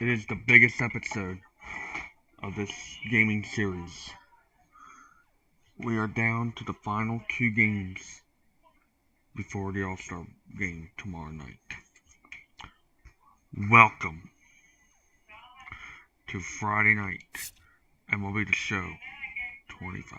It is the biggest episode of this gaming series. We are down to the final 2 games before the All-Star game tomorrow night. Welcome to Friday night MLB The Show 25.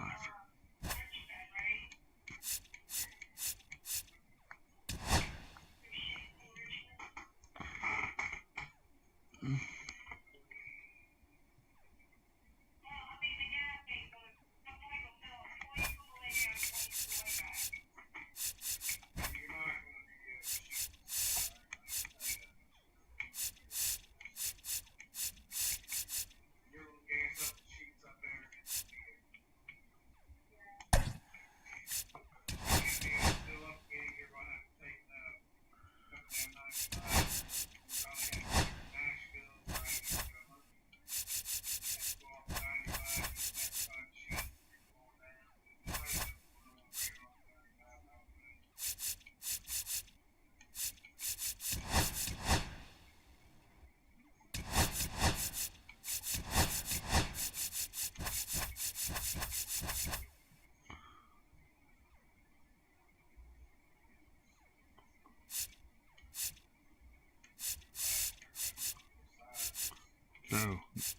So,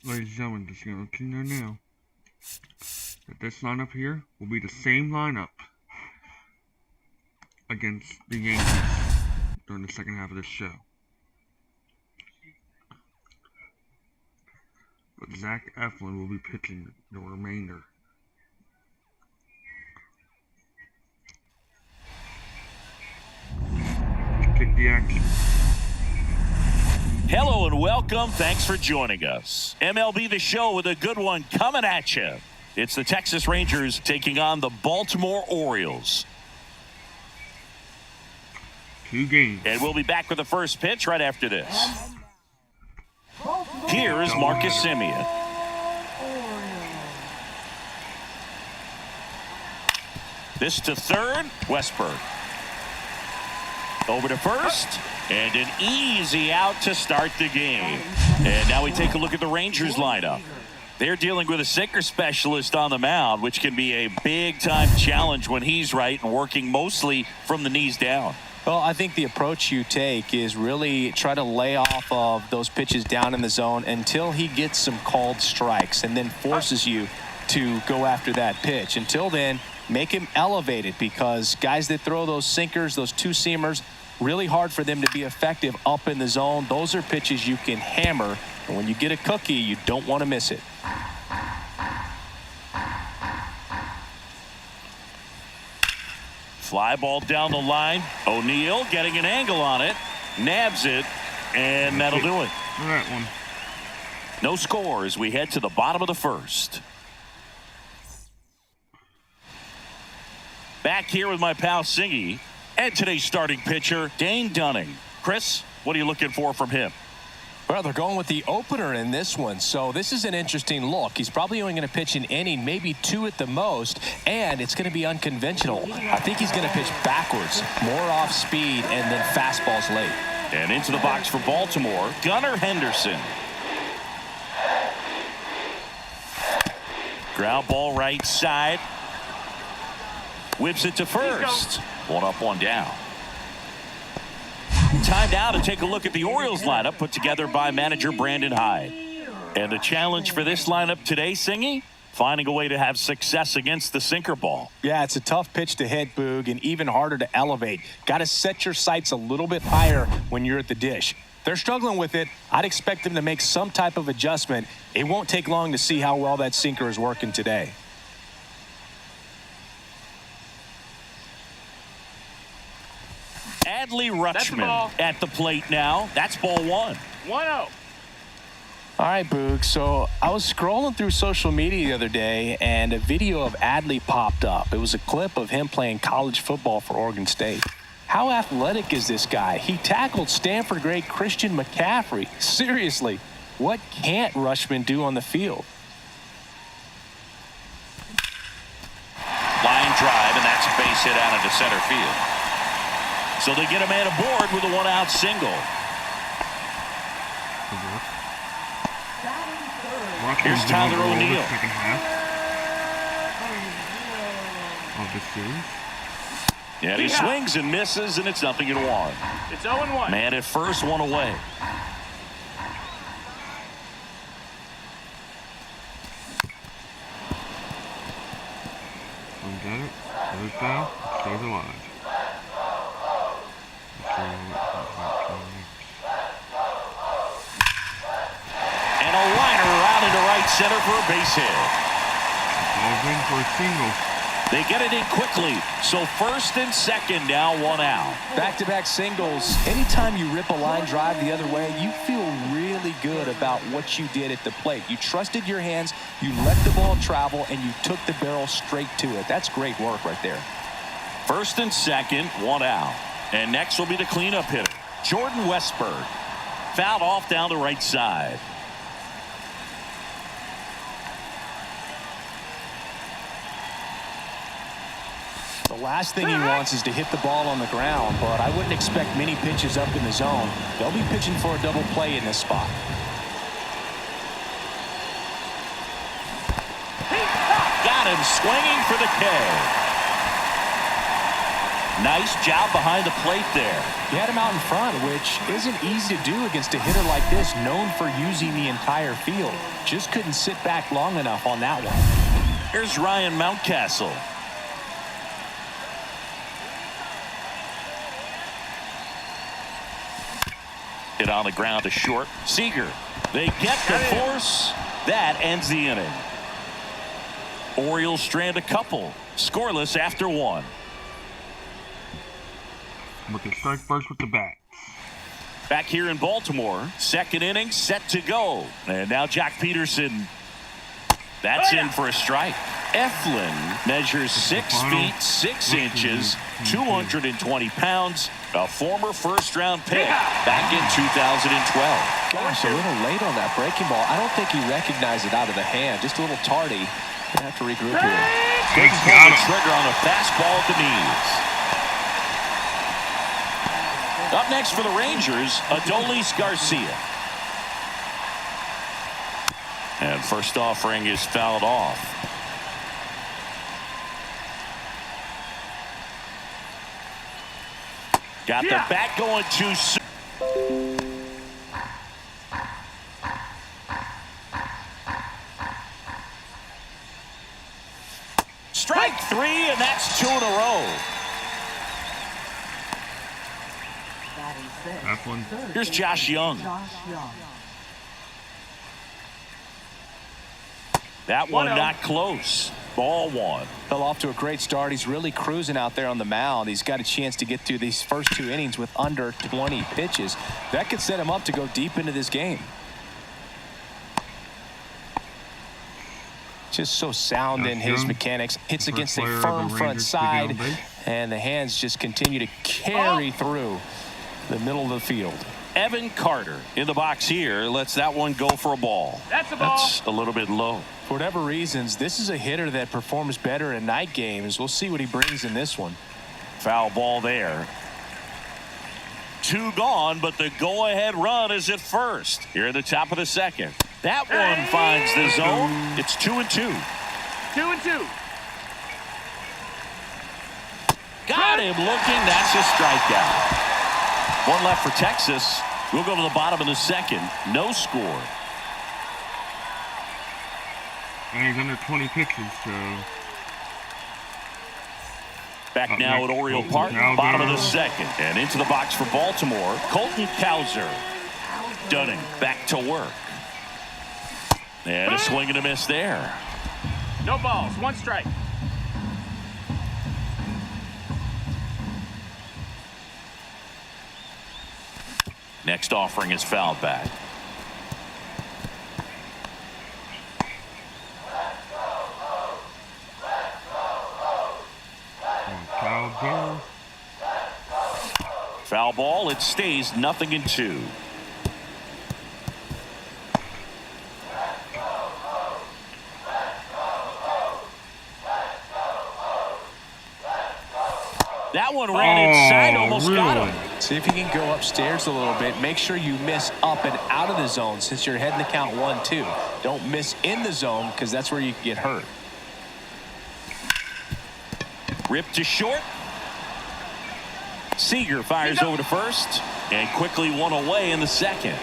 ladies and gentlemen, just going to let you know now that this lineup here will be the same lineup against the Yankees during the second half of this show. But Zach Eflin will be pitching the remainder. Let's kick the action. Hello and welcome. Thanks for joining us. MLB The Show with a good one coming at you. It's the Texas Rangers taking on the Baltimore Orioles. 2 games. And we'll be back with the first pitch right after this. Here is Marcus Semien. This to third, Westberg. Over to first, and an easy out to start the game. And now we take a look at the Rangers lineup. They're dealing with a sinker specialist on the mound, which can be a big-time challenge when he's right and working mostly from the knees down. Well, I think the approach you take is really try to lay off of those pitches down in the zone until he gets some called strikes and then forces you to go after that pitch. Until then, make him elevated, because guys that throw those sinkers, those two-seamers, really hard for them to be effective up in the zone. Those are pitches you can hammer, and when you get a cookie, you don't want to miss it. Fly ball down the line. O'Neill getting an angle on it. Nabs it, and that'll do it. That one. No score as we head to the bottom of the first. Back here with my pal Singy and today's starting pitcher, Dane Dunning. Chris, what are you looking for from him? Well, they're going with the opener in this one, so this is an interesting look. He's probably only going to pitch an inning, maybe 2 at the most, and it's going to be unconventional. I think he's going to pitch backwards, more off speed, and then fastballs late. And into the box for Baltimore, Gunnar Henderson. Ground ball right side. Whips it to first. 1 up, 1 down. Time now to take a look at the Orioles lineup put together by manager Brandon Hyde. And the challenge for this lineup today, Singy, finding a way to have success against the sinker ball. Yeah, it's a tough pitch to hit, Boog, and even harder to elevate. Got to set your sights a little bit higher when you're at the dish. They're struggling with it. I'd expect them to make some type of adjustment. It won't take long to see how well that sinker is working today. Adley Rutschman at the plate now. That's ball 1. 1-0. All right, Boog. So I was scrolling through social media the other day, and a video of Adley popped up. It was a clip of him playing college football for Oregon State. How athletic is this guy? He tackled Stanford great Christian McCaffrey. Seriously, what can't Rutschman do on the field? Line drive, and that's a base hit out into center field. So they get a man aboard with a 1-out single. Here's Tyler O'Neill. Second half of the series. And he swings and misses, and it's 0-1. It's 0-1. Man at first, one away. Swings at it. Goes foul. Stays alive. And a liner out into right center for a base hit. Ball's in for a single. They get it in quickly. So first and second now, one out. Back-to-back singles. Anytime you rip a line drive the other way, you feel really good about what you did at the plate. You trusted your hands, you let the ball travel, and you took the barrel straight to it. That's great work right there. First and second, one out. And next will be the cleanup hitter, Jordan Westberg. Fouled off down the right side. The last thing he wants is to hit the ball on the ground, but I wouldn't expect many pitches up in the zone. They'll be pitching for a double play in this spot. Got him swinging for the K. Nice job behind the plate there. He had him out in front, which isn't easy to do against a hitter like this, known for using the entire field. Just couldn't sit back long enough on that one. Here's Ryan Mountcastle. Hit on the ground to short. Seager. They get the force. That ends the inning. Orioles strand a couple. Scoreless after one. Looking strike first with the bat. Back here in Baltimore. Second inning set to go. And now Jack Peterson. That's in for a strike. Eflin measures 6 feet 6 inches, 220 pounds. A former first-round pick back in 2012. Gosh, a little late on that breaking ball. I don't think he recognized it out of the hand. Just a little tardy. Gonna have to regroup here. Couldn't pull the trigger on a fastball at the knees. Up next for the Rangers, Adolis Garcia. And first offering is fouled off. Got the bat going too soon. Strike 3, and that's 2 in a row. That one. Here's Josh Young. That one not close. Ball one. Fell off to a great start. He's really cruising out there on the mound. He's got a chance to get through these first 2 innings with under 20 pitches. That could set him up to go deep into this game. Just so sound in his mechanics. Hits against a firm front side, and the hands just continue to carry through the middle of the field. Evan Carter in the box here lets that one go for a ball. That's a ball. That's a little bit low. For whatever reasons, this is a hitter that performs better in night games. We'll see what he brings in this one. Foul ball there. 2 gone, but the go-ahead run is at first. Here at the top of the second. That one finds the zone. It's 2-2. 2-2. Got him looking. That's a strikeout. One left for Texas. We'll go to the bottom of the second. No score. And he's under 20 pitches, so. Back now at Oriole Park, bottom of the second. And into the box for Baltimore, Colton Cowser. Dunning back to work. And a swing and a miss there. No balls. 1 strike. Next offering is fouled back. Foul ball. It stays 0-2. That one ran inside, almost got him. See if you can go upstairs a little bit. Make sure you miss up and out of the zone since you're heading to count 1-2. Don't miss in the zone because that's where you can get hurt. Ripped to short. Seager fires over to first and quickly one away in the second.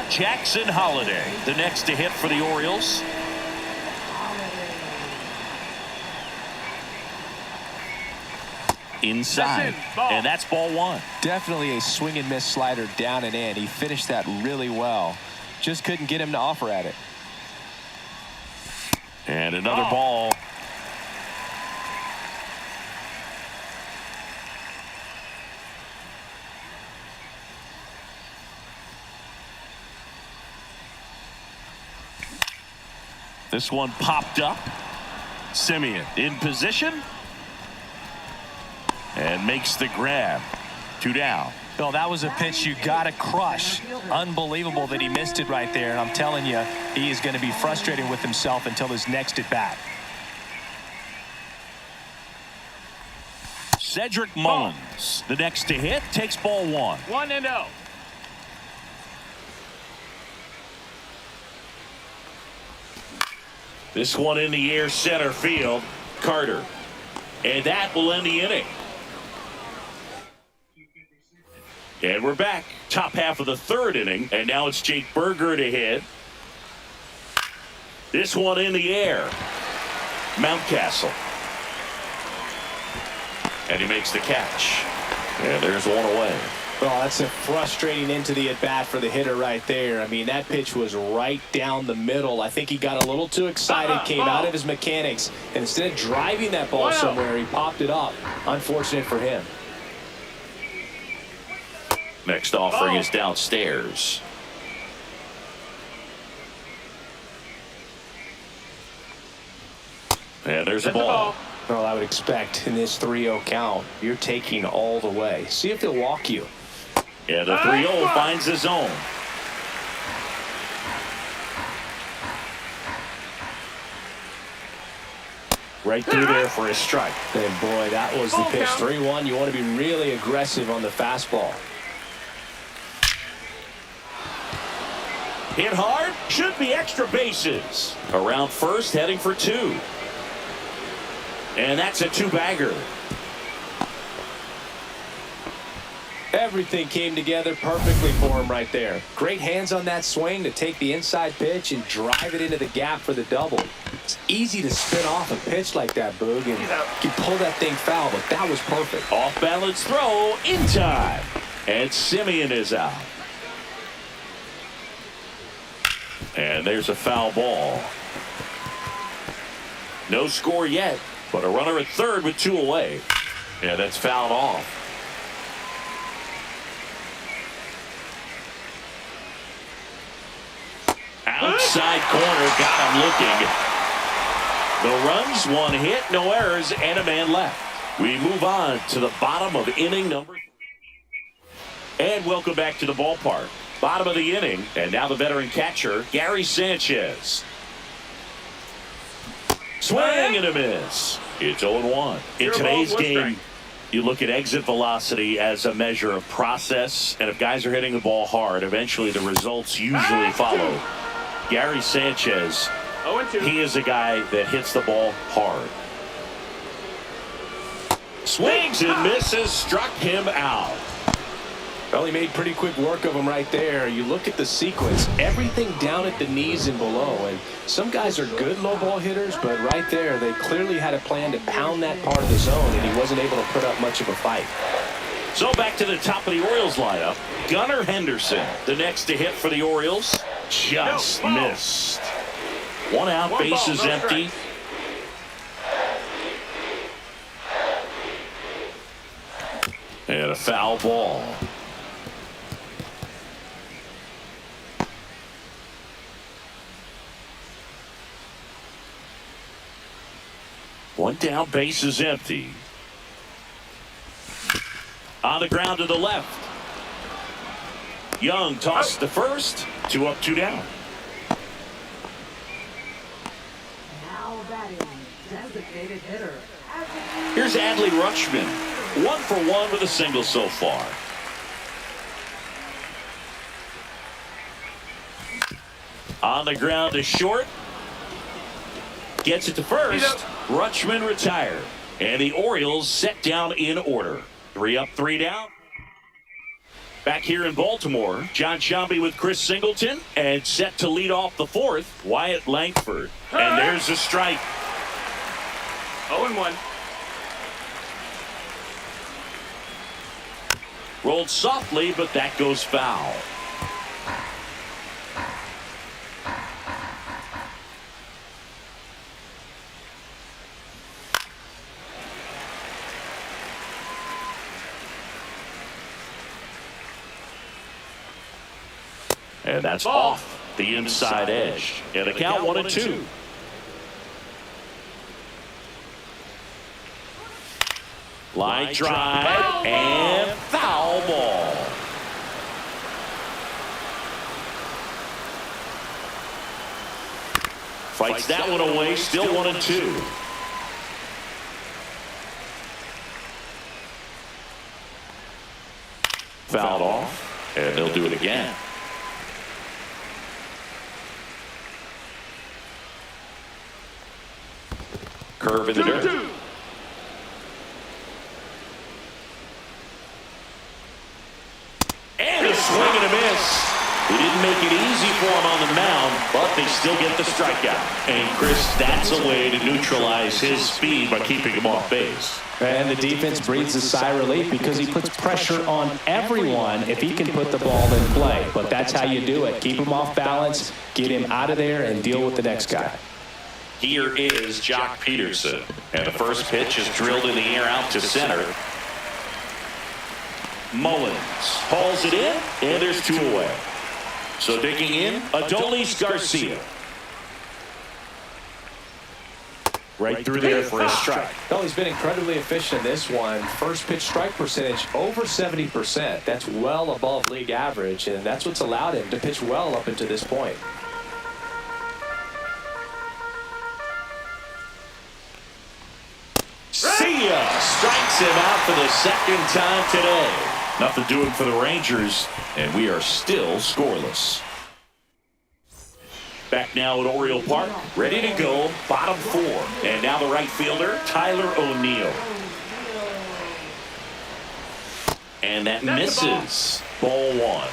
Jackson Holliday, the next to hit for the Orioles. Inside, and that's ball one. Definitely a swing and miss slider down and in. He finished that really well. Just couldn't get him to offer at it. And another ball. This one popped up. Simeon in position. And makes the grab. 2 down. Bill, that was a pitch you got to crush. Unbelievable that he missed it right there. And I'm telling you, he is going to be frustrated with himself until his next at bat. Cedric Mullins, the next to hit, takes ball one. 1-0. This one in the air, center field. Carter. And that will end the inning. And we're back. Top half of the third inning. And now it's Jake Berger to hit. This one in the air. Mountcastle. And he makes the catch. And there's one away. Well, that's a frustrating into the at-bat for the hitter right there. I mean, that pitch was right down the middle. I think he got a little too excited, came out of his mechanics, and instead of driving that ball somewhere, he popped it up. Unfortunate for him. Next offering is downstairs. And there's a ball. Well, I would expect in this 3-0 count, you're taking all the way. See if he'll walk you. Yeah, the 3-0 finds the zone. Right through there for a strike. And boy, that was the pitch. 3-1. You want to be really aggressive on the fastball. Hit hard, should be extra bases. Around first, heading for 2. And that's a 2-bagger. Everything came together perfectly for him right there. Great hands on that swing to take the inside pitch and drive it into the gap for the double. It's easy to spin off a pitch like that, Boog, and you pull that thing foul, but that was perfect. Off balance throw in time. And Simeon is out. And there's a foul ball. No score yet, but a runner at third with 2 away. Yeah, that's fouled off. Outside corner, got him looking. The runs, 1 hit, no errors, and a man left. We move on to the bottom of inning number 3. And welcome back to the ballpark. Bottom of the inning, and now the veteran catcher, Gary Sanchez. Swing and a miss. It's 0-1. In today's game, you look at exit velocity as a measure of process, and if guys are hitting the ball hard, eventually the results usually follow. Gary Sanchez, he is a guy that hits the ball hard. Swings and misses, struck him out. Well, he made pretty quick work of him right there. You look at the sequence, everything down at the knees and below. And some guys are good low ball hitters, but right there, they clearly had a plan to pound that part of the zone, and he wasn't able to put up much of a fight. So back to the top of the Orioles lineup. Gunnar Henderson, the next to hit for the Orioles, just missed. 1 out, bases empty. And a foul ball. One down, bases empty. On the ground to the left. Young tossed to first. 2 up, 2 down. Now batting, designated hitter. Here's Adley Rutschman. 1 for 1 with a single so far. On the ground to short. Gets it to first. Rutschman retired. And the Orioles set down in order. 3 up, 3 down. Back here in Baltimore, John Shambi with Chris Singleton. And set to lead off the 4th, Wyatt Langford. And there's a strike. 0-1. Rolled softly, but that goes foul. And that's off the inside edge. And the count 1-2. Line drive and foul ball. Fights that one away, still 1-2. Fouled off, and they'll do it again. Curve in the dirt. And a swing and a miss. He didn't make it easy for him on the mound, but they still get the strikeout. And Chris, that's a way to neutralize his speed by keeping him off base. And the defense breathes a sigh of relief because he puts pressure on everyone if he can put the ball in play. But that's how you do it. Keep him off balance, get him out of there, and deal with the next guy. Here is Jock Peterson. And the first pitch is drilled in the air out to center. Mullins hauls it in, and there's 2 away. So digging in, Adolis Garcia. Right through there for a strike. Well, he's been incredibly efficient in this one. First pitch strike percentage over 70%. That's well above league average, and that's what's allowed him to pitch well up until this point. See ya! Strikes him out for the 2nd time today. Nothing doing for the Rangers, and we are still scoreless. Back now at Oriole Park, ready to go, bottom 4. And now the right fielder, Tyler O'Neill. And that misses. Ball 1.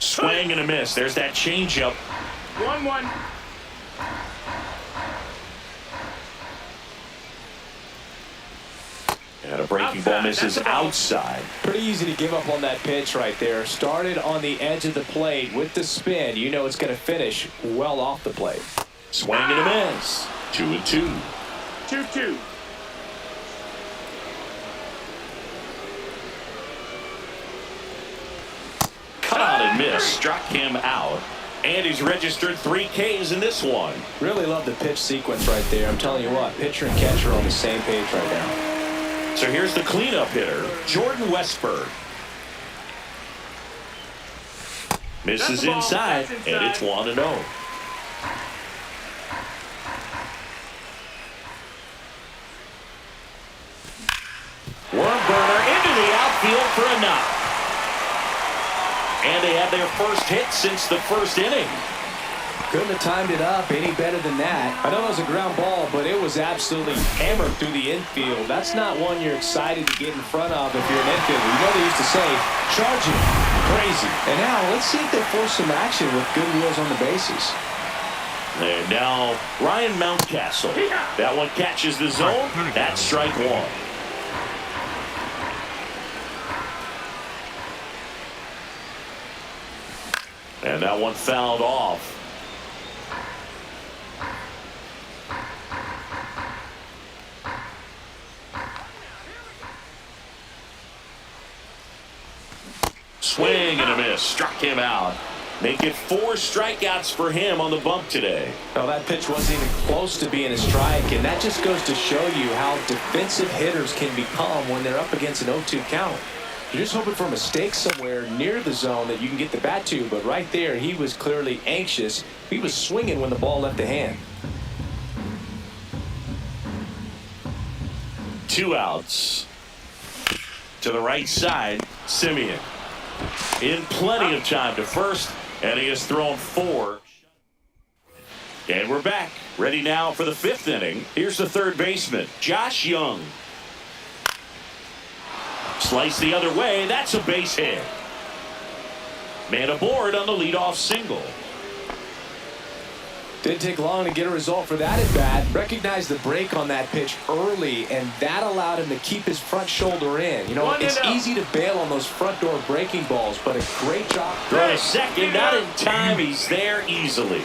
Swing and a miss. There's that changeup. 1-1. And a breaking ball misses outside. Pretty easy to give up on that pitch right there. Started on the edge of the plate with the spin. You know it's going to finish well off the plate. Swing and a miss. 2-2. 2-2. Cut out and miss. Struck him out. And he's registered 3 Ks in this one. Really love the pitch sequence right there. I'm telling you what, pitcher and catcher are on the same page right now. So here's the cleanup hitter, Jordan Westberg. Misses inside, and it's 1-0. Worm burner into the outfield for a knock. And they have their first hit since the first inning. Couldn't have timed it up any better than that. I know it was a ground ball, but it was absolutely hammered through the infield. That's not one you're excited to get in front of if you're an infielder. You know they used to say, charging, crazy. And now let's see if they force some action with good wheels on the bases. And now Ryan Mountcastle. That one catches the zone. That's strike 1. And that one fouled off. Swing and a miss. Struck him out. Make it 4 strikeouts for him on the bump today. Well, that pitch wasn't even close to being a strike, and that just goes to show you how defensive hitters can become when they're up against an 0-2 count. You're just hoping for a mistake somewhere near the zone that you can get the bat to, but right there, he was clearly anxious. He was swinging when the ball left the hand. 2 outs. To the right side, Simeon. In plenty of time to first, and he has thrown 4. And we're back. Ready now for the 5th inning. Here's the third baseman, Josh Young. Slice the other way. That's a base hit. Man aboard on the leadoff single. Didn't take long to get a result for that at bat. Recognized the break on that pitch early, and that allowed him to keep his front shoulder in. You know, it's easy to bail on those front door breaking balls, but a great job. Throw to second, not in time. He's there easily.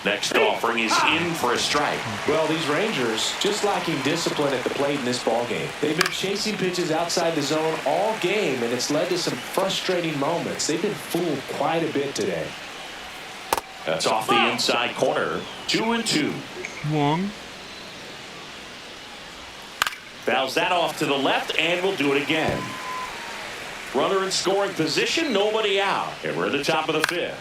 Next offering is in for a strike. Well, these Rangers just lacking discipline at the plate in this ballgame. They've been chasing pitches outside the zone all game, and it's led to some frustrating moments. They've been fooled quite a bit today. That's off the inside corner. 2-2. Swung. Fouls that off to the left, and we'll do it again. Runner in scoring position, nobody out. And we're at the top of the 5th.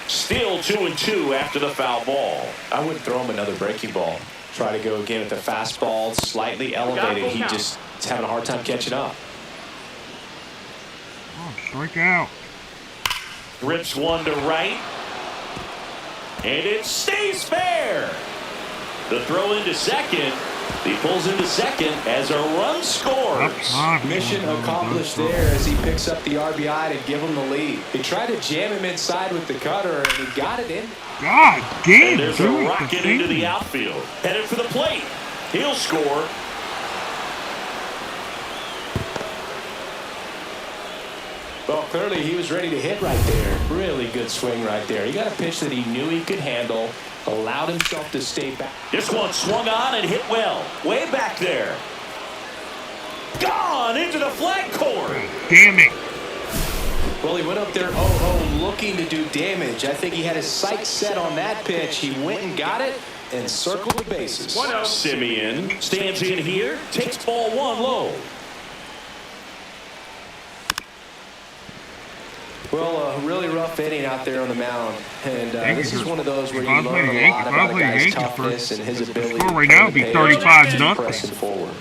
Still 2-2 after the foul ball. I wouldn't throw him another breaking ball. Try to go again with the fastball, slightly elevated. He just is having a hard time catching up. Oh, strike out. Rips one to right. And it stays fair. The throw into second. He pulls into second as a run scores. Mission accomplished there as he picks up the RBI to give him the lead. He tried to jam him inside with the cutter, and he got it in. God damn. And there's a rocket into the outfield. Headed for the plate. He'll score. Well, clearly he was ready to hit right there. Really good swing right there. He got a pitch that he knew he could handle. Allowed himself to stay back. This one swung on and hit well. Way back there. Gone into the flag court. Damn it. Well, he went up there, looking to do damage. I think he had his sights set on that pitch. He went and got it and circled the bases. Simeon stands in here, takes ball 1 low. Well, a really rough inning out there on the mound, and this is one of those where you learn a lot about a guy's toughness and his ability. The score right now would be 35-0. Pressing forward.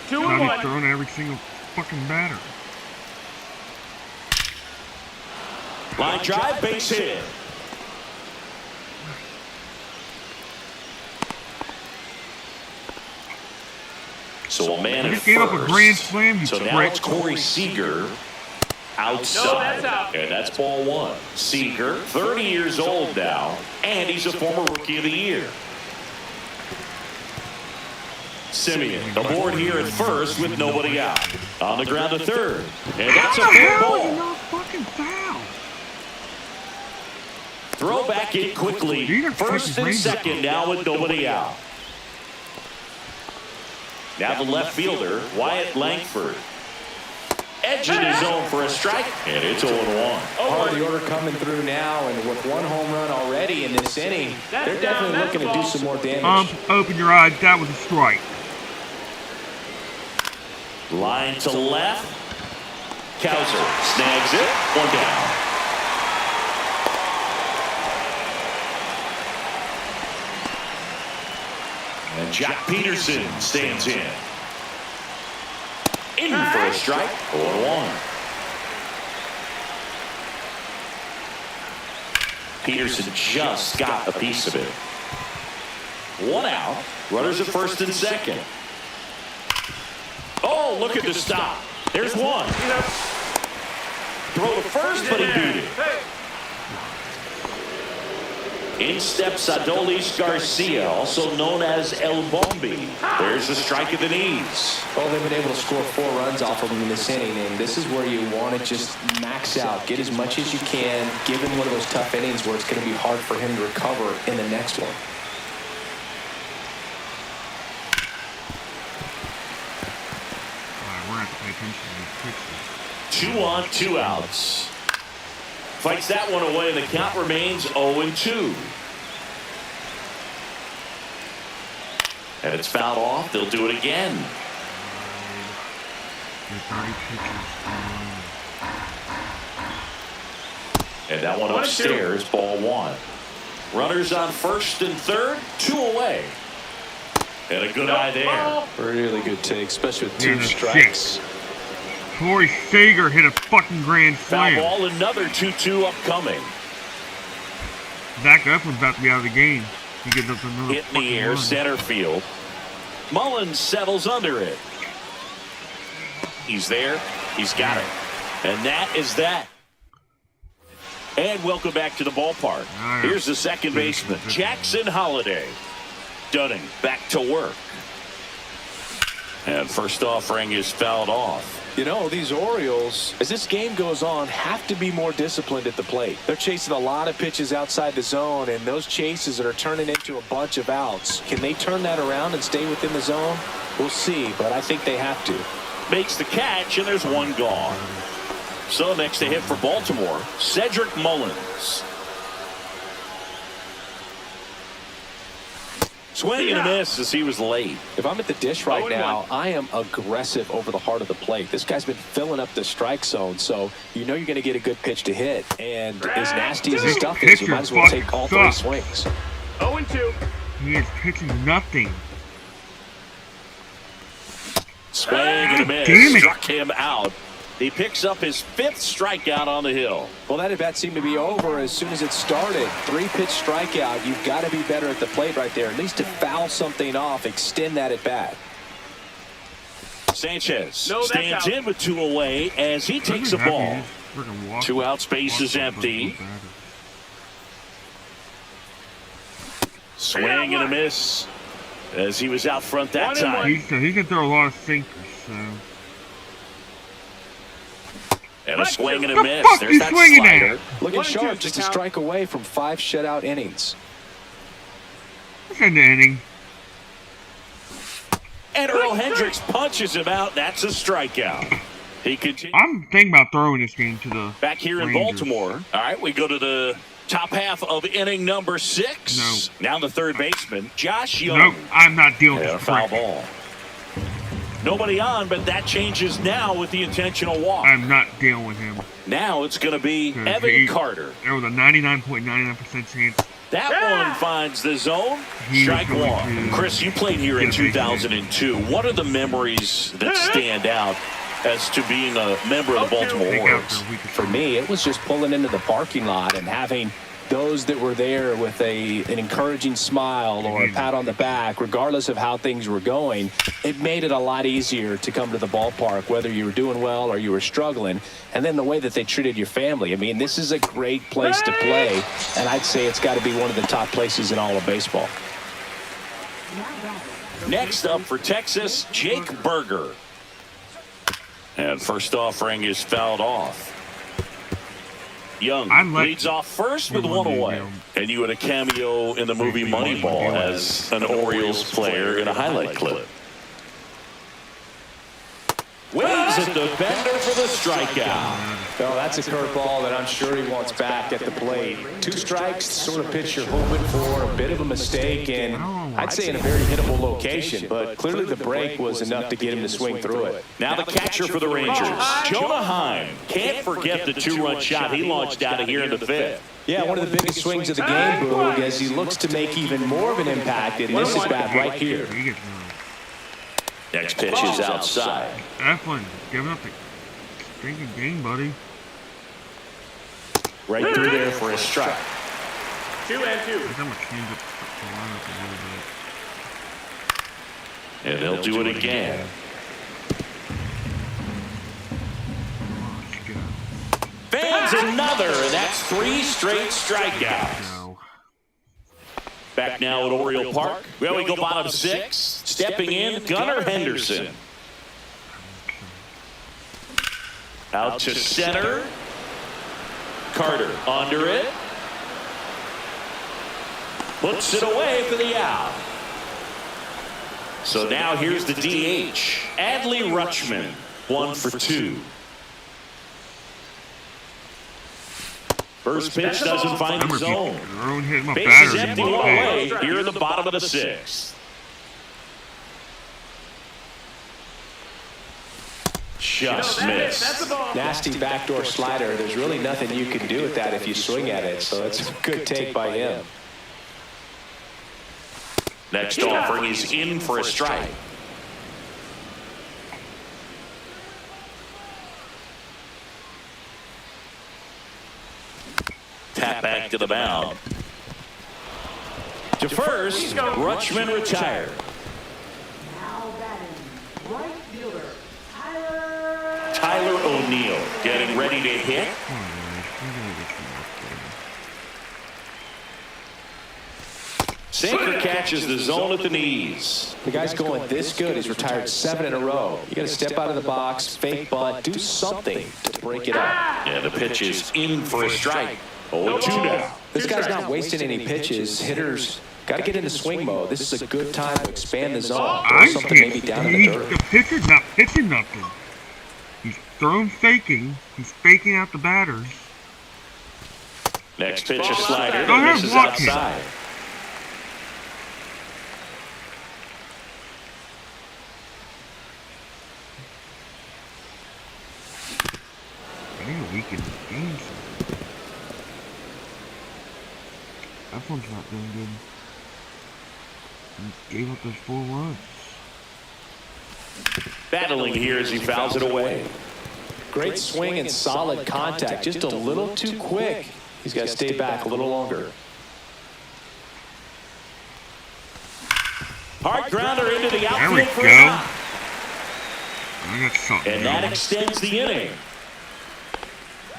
2-1. He's throwing every single fucking batter. Line drive, base hit. So a man He at just gave up a first. grand slam, you So now prick. it's Corey Seager outside. No, that's out. And that's ball 1. Seager, 30 years old now, and he's a former Rookie of the Year. Simeon aboard here at first with nobody out. On the ground to third. And that's a fair ball. No fucking foul. Throw back in quickly. First and second now with nobody out. Now the left fielder, Wyatt Langford. Edging his zone for a strike, and it's 0-1. Part of the order coming through now, and with 1 home run already in this inning, they're definitely looking to do some more damage. Open your eyes. That was a strike. Line to left. Kowser snags it. 1 down. And Jack Peterson stands in. In for a strike. 0-1. Peterson just got a piece of it. 1 out. Runners at first and second. Oh, look at the stop. There's 1. Throw to first, but he beat it. In steps Adolis Garcia, also known as El Bombi. There's a strike at the knees. Well, they've been able to score 4 runs off of him in this inning, and this is where you want to just max out, get as much as you can, give him one of those tough innings where it's going to be hard for him to recover in the next one. All right, we're going to have to pay attention to these pitches. 2 on, 2 outs. Fights that one away, and the count remains 0-2. And it's fouled off. They'll do it again. And that one upstairs, ball 1. Runners on first and third, 2 away. And a good eye there. Really good take, especially with 2 strikes. Corey Seager hit a fucking grand slam. Foul ball, another 2-2 upcoming. Zach Eflin's about to be out of the game. He gets up another hit in the air, center field. Mullins settles under it. He's there. He's got it. And that is that. And welcome back to the ballpark. Here's the second baseman, Jackson Holliday. Dunning back to work. And first offering is fouled off. You know, these Orioles, as this game goes on, have to be more disciplined at the plate. They're chasing a lot of pitches outside the zone, and those chases that are turning into a bunch of outs, can they turn that around and stay within the zone? We'll see, but I think they have to. Makes the catch, and there's one gone. So next to hit for Baltimore, Cedric Mullins. Swing and a miss as he was late. If I'm at the dish right now, I am aggressive over the heart of the plate. This guy's been filling up the strike zone, so you know you're going to get a good pitch to hit. And as nasty as his stuff is, you might as well take all 3 swings. 0-2. He is pitching nothing. Swing and a miss. Struck him out. He picks up his 5th strikeout on the hill. Well, that at-bat seemed to be over as soon as it started. 3-pitch strikeout. You've got to be better at the plate right there. At least to foul something off, extend that at-bat. Sanchez stands in with 2 away as he takes a ball. 2 out, space is empty. Swing and a miss as he was out front that time. He can throw a lot of sinkers, so. And a swing and a miss. There's that slider. Looking sharp, just a strike away from 5 shutout innings. That's an inning. And Earl Hendricks punches him out. That's a strikeout. He continues. I'm thinking about throwing this game to the back here Rangers. in Baltimore. All right, we go to the top half of inning number 6. No. Now the third baseman, Josh Young. Nope, I'm not dealing with this. Foul ball. Nobody on, but that changes now with the intentional walk. I'm not dealing with him. Now it's going to be Evan Carter. There was a 99.99% chance. That one finds the zone. Strike 1. Chris, you played here in 2002. What are the memories that stand out as to being a member of the Baltimore Orioles? For me, it was just pulling into the parking lot and having those that were there with an encouraging smile or a pat on the back, regardless of how things were going. It made it a lot easier to come to the ballpark, whether you were doing well or you were struggling. And then the way that they treated your family. I mean, this is a great place to play, and I'd say it's got to be one of the top places in all of baseball. Next up for Texas, Jake Berger. And first offering is fouled off. Young leads off first with 1 away. And you had a cameo in the movie Moneyball as an Orioles player in a highlight clip. Waves at the bender for the strikeout. Well, that's a curveball that I'm sure he wants back at the plate. 2 strikes, sort of pitch you're hoping for, a bit of a mistake, and I'd say in a very hittable location, but clearly the break was enough to get him to swing through it. Now the catcher for the Rangers, Jonah Heim. Can't forget the 2-run shot he launched out of here in the 5th. Yeah, one of the biggest swings of the game, Boog, as he looks to make even more of an impact in this at-bat right here. Next pitch is outside. Eflin giving up the stinking game, buddy. Right through there for a strike. 2-2. And they'll do it again. Fans another, and that's 3 straight strikeouts. Back now at Oriole Park. Well, we go bottom 6. Stepping in, Gunnar Henderson. Out to center. Carter under it. Puts it away for the out. So now here's the DH. Adley Rutschman, 1 for 2. First pitch doesn't find the zone. Base is empty one away here in the bottom of the sixth. Just missed. Nasty backdoor slider. There's really nothing you can do with that if you swing at it. So it's a good take by him. Next offering is in for a strike. Tap back to the mound. To first, Rutschman retired. Now batting, right fielder, Tyler O'Neill getting ready to hit. Sinker catches the zone at the knees. The guy's going this good. He's retired 7 in a row. You got to step out of the box, fake bunt, do something to break it up. And the pitch is in for a strike. 0-2 now. This guy's not wasting any pitches. Hitters got to get into swing mode. This is a good time to expand the zone. Throw something maybe down in the dirt. The pitcher's not pitching nothing. He's throwing faking. He's faking out the batters. Next pitch a slider. Go ahead, This is walk him. outside. I need a week in this game, so. That one's not doing good. He gave up those 4 runs. Battling here as he fouls it away. Great swing and solid contact. Just a little too quick. He's got to stay back a little longer. Hard grounder into the There we outfield for go. a knock. I got something. And that extends the inning.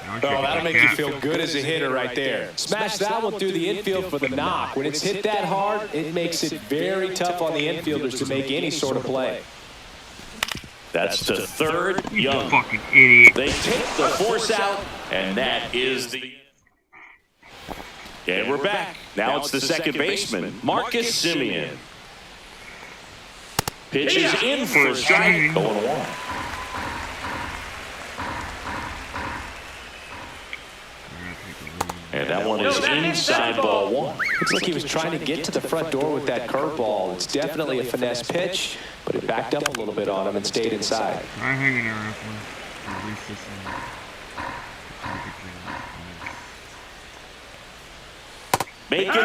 Oh, that'll make you feel good as a hitter right there. Smash that one through the infield for the knock. When it's hit that hard, it makes it very tough on the infielders to make any sort of play. That's to third, You Young. fucking idiot. They take the force out, and that is the... And we're back. Now it's the second baseman, Marcus Simeon. Pitch is in for a strike. 0-1. And that one is inside ball 1. Looks like he was trying to get to the front door with that curveball. It's definitely a finesse pitch, but it backed up a little bit on him and stayed inside. I'm hanging there after release this one. Make it 4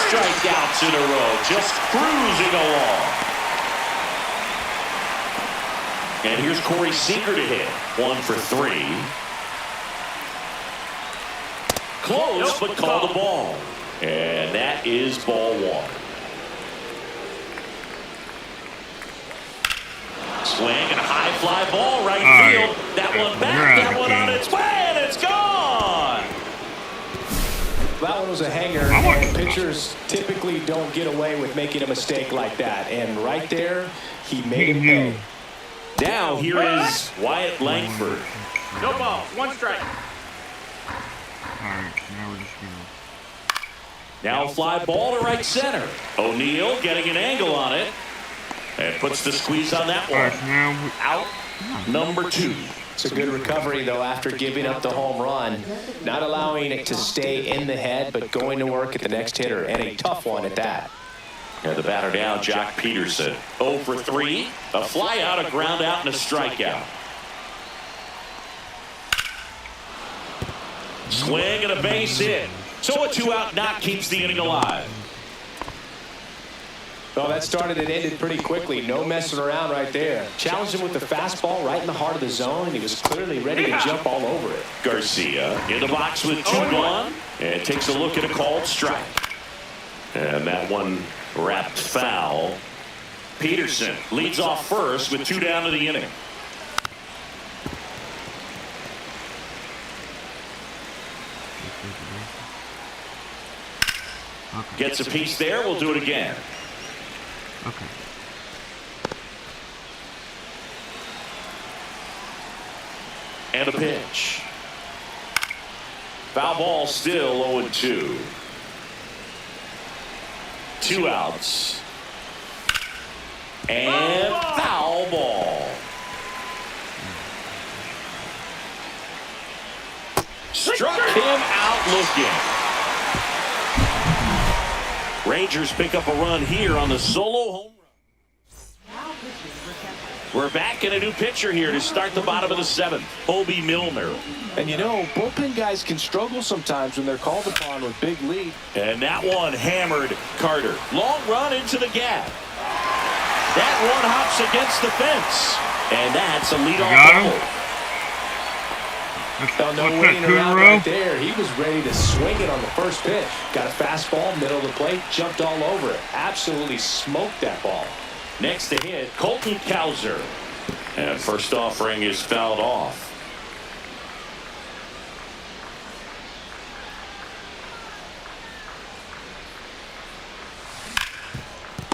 strikeouts in a row, just cruising along. And here's Corey Seager to hit. 1 for 3. Close, but called the ball. And that is ball 1. Swing and a high fly ball right field. That one back, that one on its way, and it's gone. That one was a hanger, and pitchers typically don't get away with making a mistake like that. And right there, he made it pay. Now here is Wyatt Langford. No ball. 1 strike. Alright, now we're just gonna. Now fly ball to right center. O'Neill getting an angle on it. And puts the squeeze on that Alright, one. so now we. Out number 2. It's a good recovery, though, after giving up the home run. Not allowing it to stay in the head, but going to work at the next hitter, and a tough one at that. And the batter down, Jock Peterson. 0 for 3. A fly out, a ground out, and a strikeout. Swing and a base hit. So a 2-out knock keeps the inning alive. Well, that started and ended pretty quickly. No messing around right there. Challenged him with the fastball right in the heart of the zone, and he was clearly ready to jump all over it. Garcia in the box with 2 gone and takes a look at a called strike. And that one wrapped foul. Peterson leads off first with 2 down to the inning. Gets a piece there. We'll do it again. Okay. And a pitch. Foul ball still 0-2. 2 outs. And foul ball. Struck him out not looking. Rangers pick up a run here on the solo home run. We're back in a new pitcher here to start the bottom of the 7th, Obi Milner. And you know, bullpen guys can struggle sometimes when they're called upon with big lead. And that one hammered Carter. Long run into the gap. That one hops against the fence. And that's a leadoff double. No waiting around right there. He was ready to swing it on the first pitch. Got a fastball, middle of the plate, jumped all over it. Absolutely smoked that ball. Next to hit, Colton Cowser. And first offering is fouled off.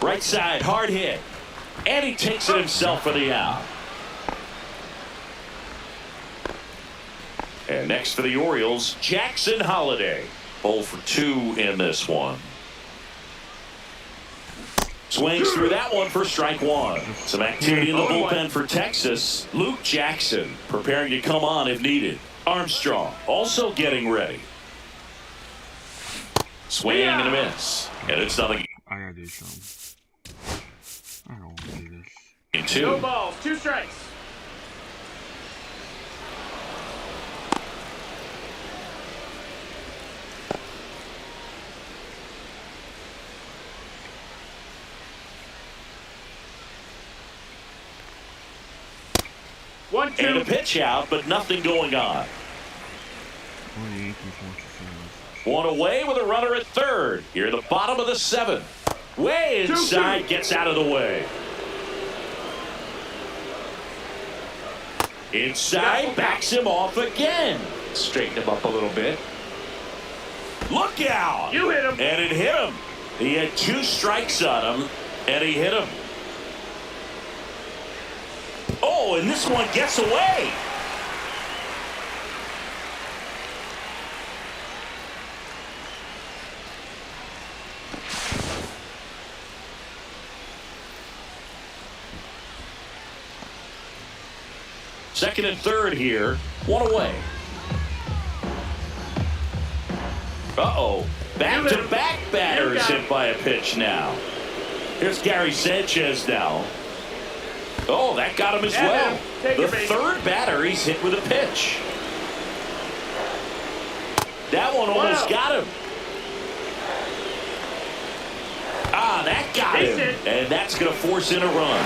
Right side, hard hit. And he takes it himself for the out. And next for the Orioles, Jackson Holliday. 0 for 2 in this one. Swings through that one for strike one. Some activity in the bullpen for Texas. Luke Jackson preparing to come on if needed. Armstrong also getting ready. Swing and a miss. And it's nothing. I gotta do something. I don't want to do this. In 2. No balls, 2 strikes. One, two. And a pitch out, but nothing going on. One away with a runner at third. Here at the bottom of the 7th. Way inside, gets out of the way. Inside, backs him off again. Straighten him up a little bit. Look out! You hit him. And it hit him. He had 2 strikes on him, and he hit him. Oh, and this one gets away. Second and third here. One away. Uh-oh. Back-to-back batters hit by a pitch now. Here's Gary Sanchez now. Oh, that got him as well. The third batter he's hit with a pitch. That one almost got him. Ah, that got him. And that's going to force in a run.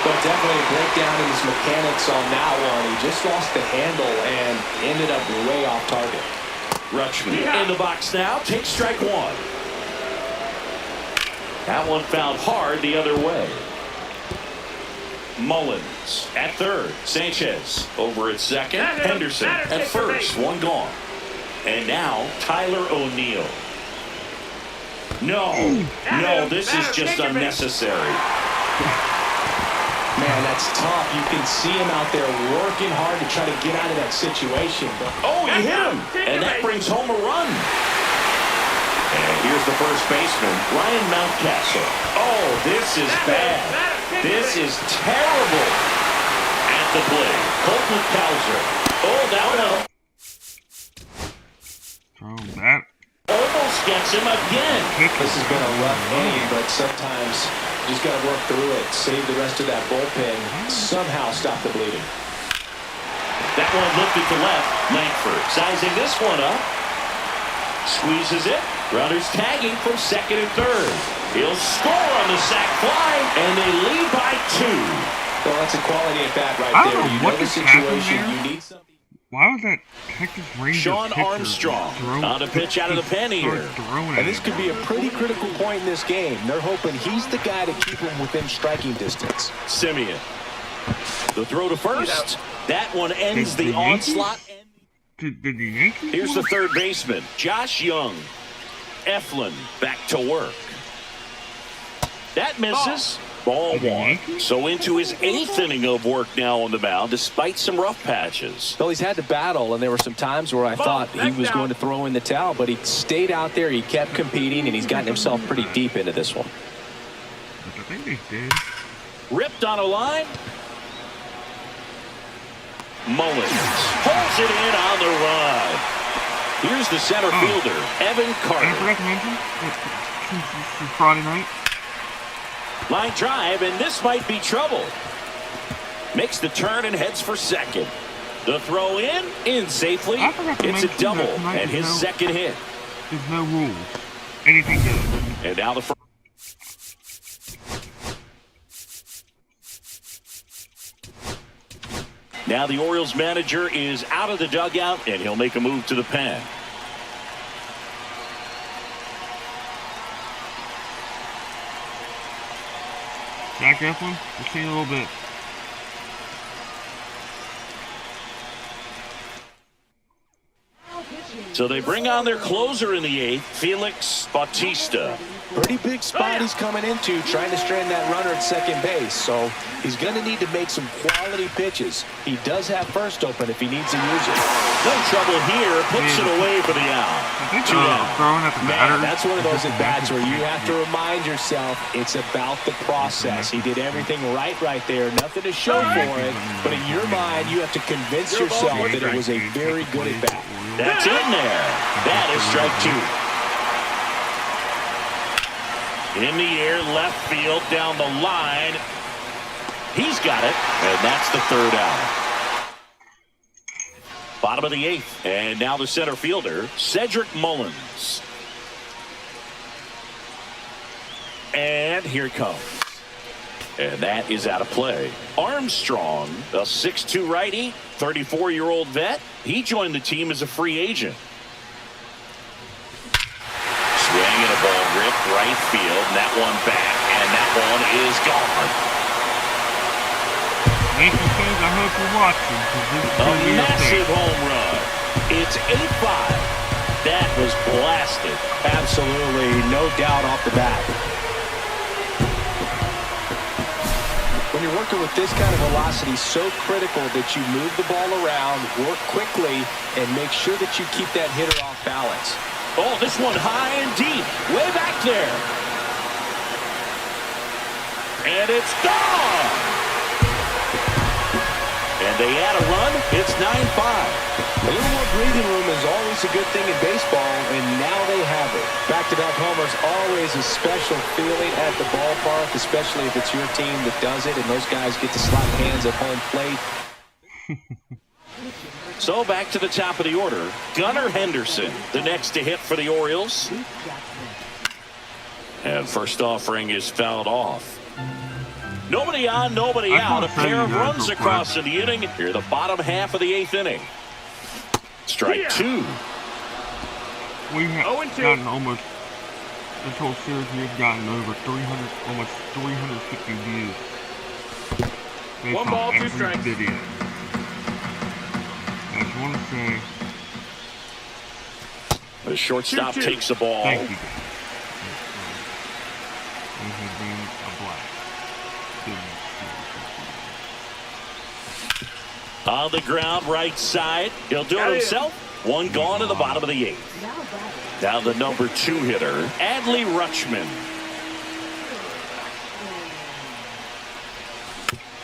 But definitely a breakdown in his mechanics on that one. He just lost the handle and ended up way off target. Rutschman in the box now. Takes strike one. That one fouled hard the other way. Mullins at third. Sanchez over at second. Henderson at first. One gone. And now Tyler O'Neill. No, this is just unnecessary. Man, that's tough. You can see him out there working hard to try to get out of that situation. Oh, he hit him. And that brings home a run. And here's the first baseman, Ryan Mountcastle. Oh, this is bad. This is terrible. At the plate, Colton Cowser. Oh, down low. Throw that. Almost gets him again. This has been a rough inning, but sometimes you just got to work through it. Save the rest of that bullpen. Somehow stop the bleeding. That one lifted to left. Langford sizing this one up. Squeezes it. Runners tagging from second and third. He'll score on the sac fly, and they lead by 2. Well, that's a quality at bat right there. You know the situation. You need something. Why was that Texas Rangers Sean Armstrong on a pitch out of the pen here. And this could be a pretty critical point in this game. They're hoping he's the guy to keep him within striking distance. Simeon. The throw to first. That one ends the onslaught. Did the Yankees? Here's the third baseman, Josh Young. Eflin back to work. That misses. Ball 1. So into his 8th inning of work now on the mound, despite some rough patches. Well, he's had to battle, and there were some times where I thought he was going to throw in the towel, but he stayed out there, he kept competing, and he's gotten himself pretty deep into this one. I think they did. Ripped on a line. Mullins pulls it in on the run. Here's the center fielder, Evan And I Carter. forgot to mention, since this is Friday night, Line drive, and this might be trouble. Makes the turn and heads for second. The throw in safely. I forgot to It's a mention double that tonight and his second hit. there's no rules. Anything goes. And now the first. Now the Orioles manager is out of the dugout, and he'll make a move to the pen. Zach Eflin, we've seen a little bit. So they bring on their closer in the eighth, Felix Bautista. Pretty big spot he's coming into, trying to strand that runner at second base. So he's going to need to make some quality pitches. He does have first open if he needs to use it. No trouble here. Puts it away for the out. Two down. Throwing at the batter. Man, that's one of those at-bats where you have to remind yourself it's about the process. He did everything right there. Nothing to show for it. But in your mind, you have to convince yourself that it was a very good at-bat. That's in there. That is strike two. In the air, left field, down the line. He's got it, and that's the third out. Bottom of the eighth, and now the center fielder, Cedric Mullins. And here it comes. And that is out of play. Armstrong, a 6'2 righty, 34-year-old vet. He joined the team as a free agent. Swing and a ball ripped right field, and that one back, and that one is gone. Yankee fans, I hope you're watching. A massive home run. It's 8-5. That was blasted. Absolutely, no doubt off the bat. When you're working with this kind of velocity, so critical that you move the ball around, work quickly, and make sure that you keep that hitter off balance. Oh, this one high and deep, way back there. And it's gone. And they add a run. It's 9-5. A little more breathing room is always a good thing in baseball, and now they have it. Back-to-back homers, always a special feeling at the ballpark, especially if it's your team that does it, and those guys get to slap hands at home plate. So back to the top of the order. Gunnar Henderson, the next to hit for the Orioles. And first offering is fouled off. Nobody on, nobody out. A pair of runs across in the inning. Here, the bottom half of the eighth inning. Strike two. We have gotten almost, this whole series, we've gotten over 300, almost 350 views. Based One on ball, two every strikes. video. I just want to say The shortstop takes the ball. thank you guys. It has been a blast. On the ground, right side. He'll do it himself. One gone to the bottom of the eighth. Now the number 2 hitter, Adley Rutschman.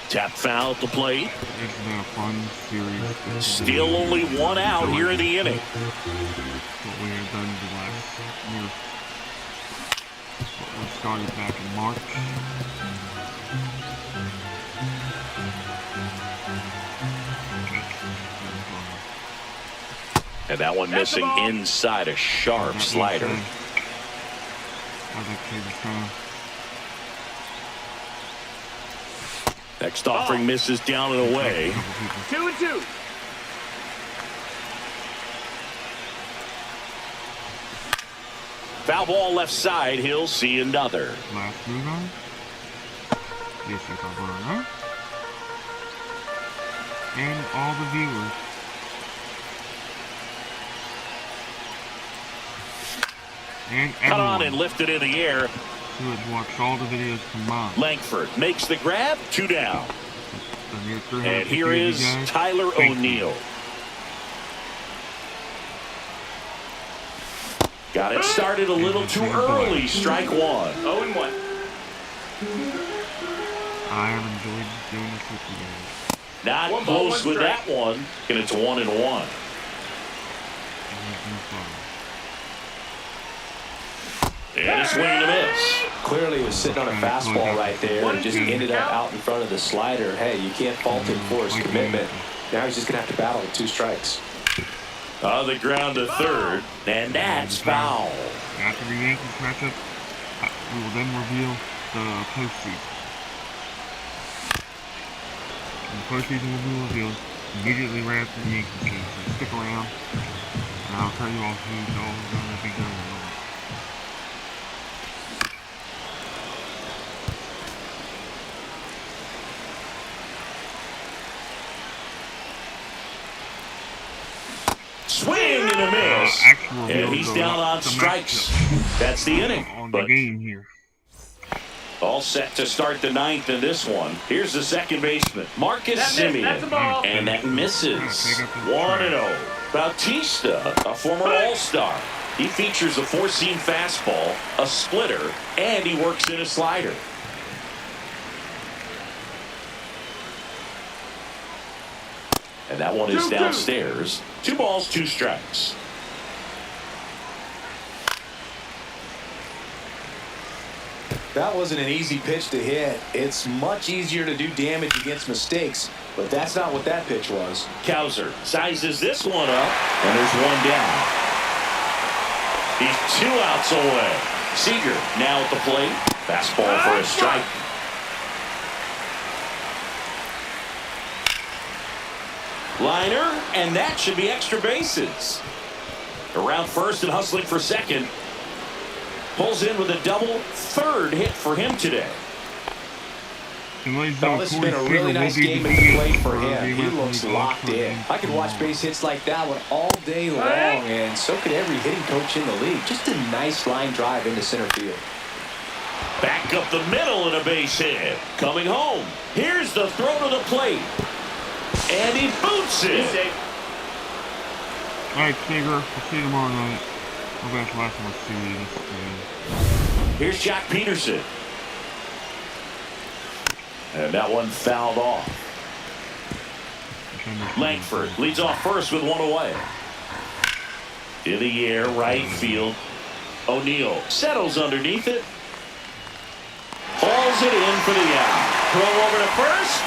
Tap foul at the plate. It's been a fun series. Still only one out here in the inning. What we have done the last year. What we started back in March. And that one missing inside a sharp slider. Next offering misses down and away. 2-2. Foul ball left side. He'll see another. Last move on. Yes, if I were right. And all the viewers. And Cut on everyone and lifted in the air. who has watched all the videos combined. Langford makes the grab. 2 down. So And here is Tyler O'Neill. Got it started a little too early. Strike one. 0-1. I have enjoyed doing this with you guys. Not One ball, close one with strike. that one. And it's 1-1. And a swing and a miss. Clearly was sitting on a fastball right there and just ended up out in front of the slider. Hey, you can't fault him for his commitment. Now he's just going to have to battle with 2 strikes. On the ground to third, and that's foul. After the Yankees matchup, we will then reveal the postseason. And the postseason will be revealed immediately right after the Yankees game. So stick around, and I'll tell you all who's all going to be going on. Swing and a miss. And he's down on strikes. That's the inning. On the game here. All set to start the 9th in this one. Here's the second baseman, Marcus Semien. And that misses. 1-0. Bautista, a former All-Star. He features a 4-seam fastball, a splitter, and he works in a slider. And that one is downstairs. 2 balls, 2 strikes. That wasn't an easy pitch to hit. It's much easier to do damage against mistakes, but that's not what that pitch was. Cowser sizes this one up, and there's one down. He's 2 outs away. Seager now at the plate. Fastball for a strike. Liner, and that should be extra bases. Around first and hustling for second. Pulls in with a double, 3rd hit for him today. Well, this has been a really nice game at the plate for him. He looks locked in. I could watch base hits like that one all day long, and so could every hitting coach in the league. Just a nice line drive into center field. Back up the middle and a base hit. Coming home. Here's the throw to the plate. And he boots it. Alright, Seager. We'll see you tomorrow night. I'll be the last one to see this game. Here's Jack Peterson. And that one fouled off. Langford leads off first with 1 away. In the air, right field. O'Neill settles underneath it. Hauls it in for the out. Throw over to first.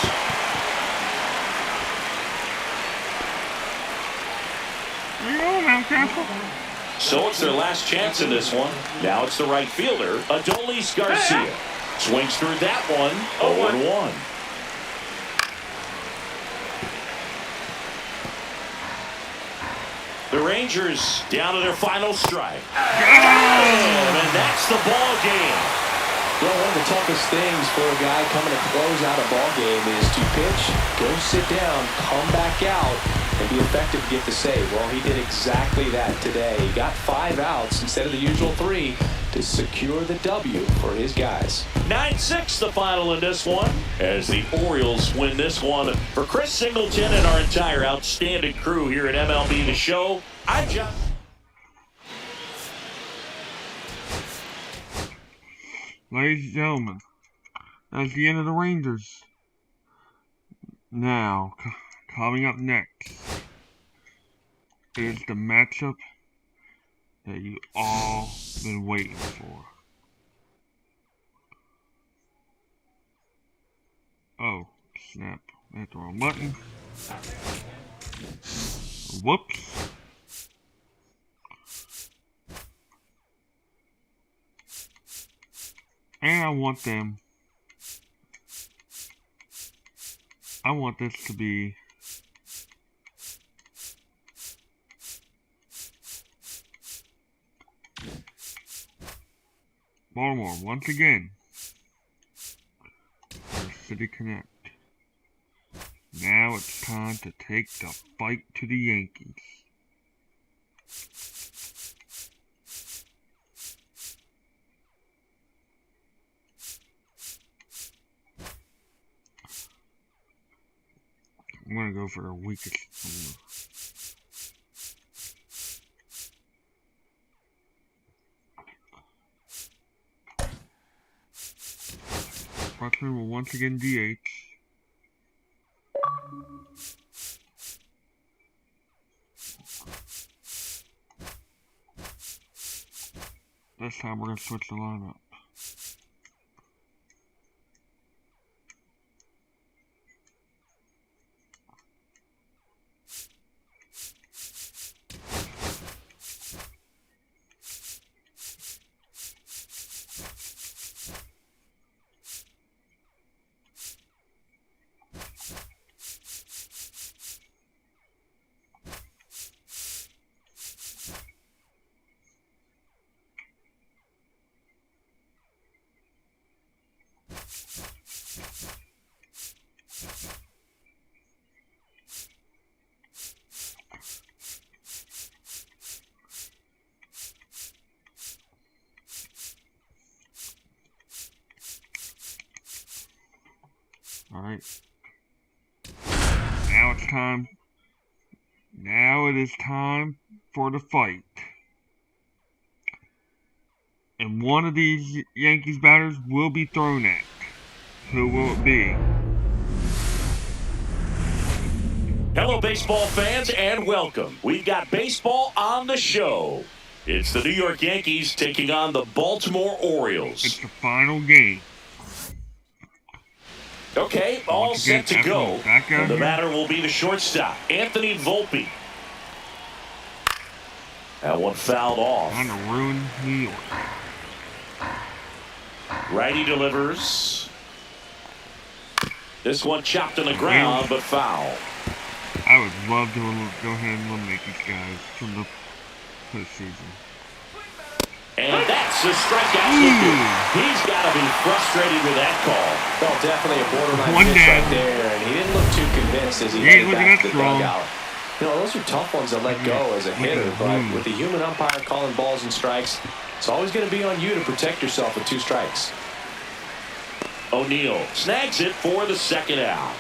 So it's their last chance in this one. Now it's the right fielder, Adolis Garcia. Swings through that one, 0-1. The Rangers down to their final strike. And that's the ball game. Well, one of the toughest things for a guy coming to close out a ball game is to pitch, go sit down, come back out, and be effective to get the save. Well, he did exactly that today. He got 5 outs instead of the usual 3 to secure the W for his guys. 9-6 the final in this one as the Orioles win this one. For Chris Singleton and our entire outstanding crew here at MLB The Show, I'm John. Ladies and gentlemen, that's the end of the Rangers. Now, coming up next is the matchup that you all been waiting for. Oh, snap. That's the wrong button. Whoops. And I want this to be Baltimore once again. City Connect. Now it's time to take the fight to the Yankees. I'm gonna go for the weakest. Buckner will once again DH. This time we're going to switch the lineup. Alright. Now it's time. Now it is time for the fight. And one of these Yankees batters will be thrown at. Who will it be? Hello, baseball fans, and welcome. We've got baseball on the show. It's the New York Yankees taking on the Baltimore Orioles. It's the final game. Okay, all set to go. The batter will be the shortstop, Anthony Volpe. That one fouled off. Trying to ruin New York. Righty delivers. This one chopped on the ground, but foul. I would love to go ahead and eliminate these guys from the postseason. And that's a strikeout. He's got to be frustrated with that call. Well, definitely a borderline pitch right there, and he didn't look too convinced as he headed back to the dugout. You know, those are tough ones to let go as a hitter, but with the human umpire calling balls and strikes, it's always going to be on you to protect yourself with 2 strikes. O'Neill snags it for the second out.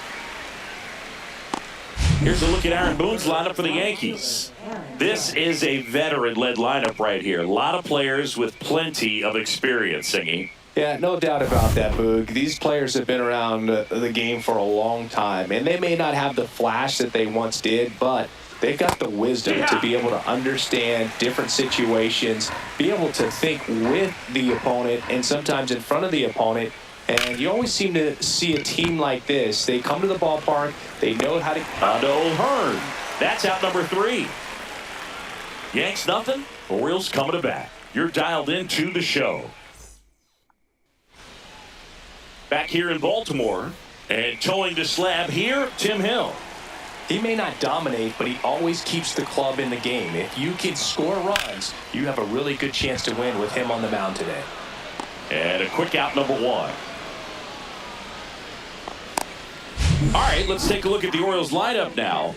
Here's a look at Aaron Boone's lineup for the Yankees. This is a veteran-led lineup right here. A lot of players with plenty of experience, Singy. Yeah, no doubt about that, Boog. These players have been around the game for a long time, and they may not have the flash that they once did, but they've got the wisdom to be able to understand different situations, be able to think with the opponent and sometimes in front of the opponent. And you always seem to see a team like this. They come to the ballpark. They know how to... Hearn. That's out number 3. Yanks nothing. Orioles coming to bat. You're dialed into the show. Back here in Baltimore. And towing the slab here, Tim Hill. He may not dominate, but he always keeps the club in the game. If you can score runs, you have a really good chance to win with him on the mound today. And a quick out number 1. All right, let's take a look at the Orioles lineup now.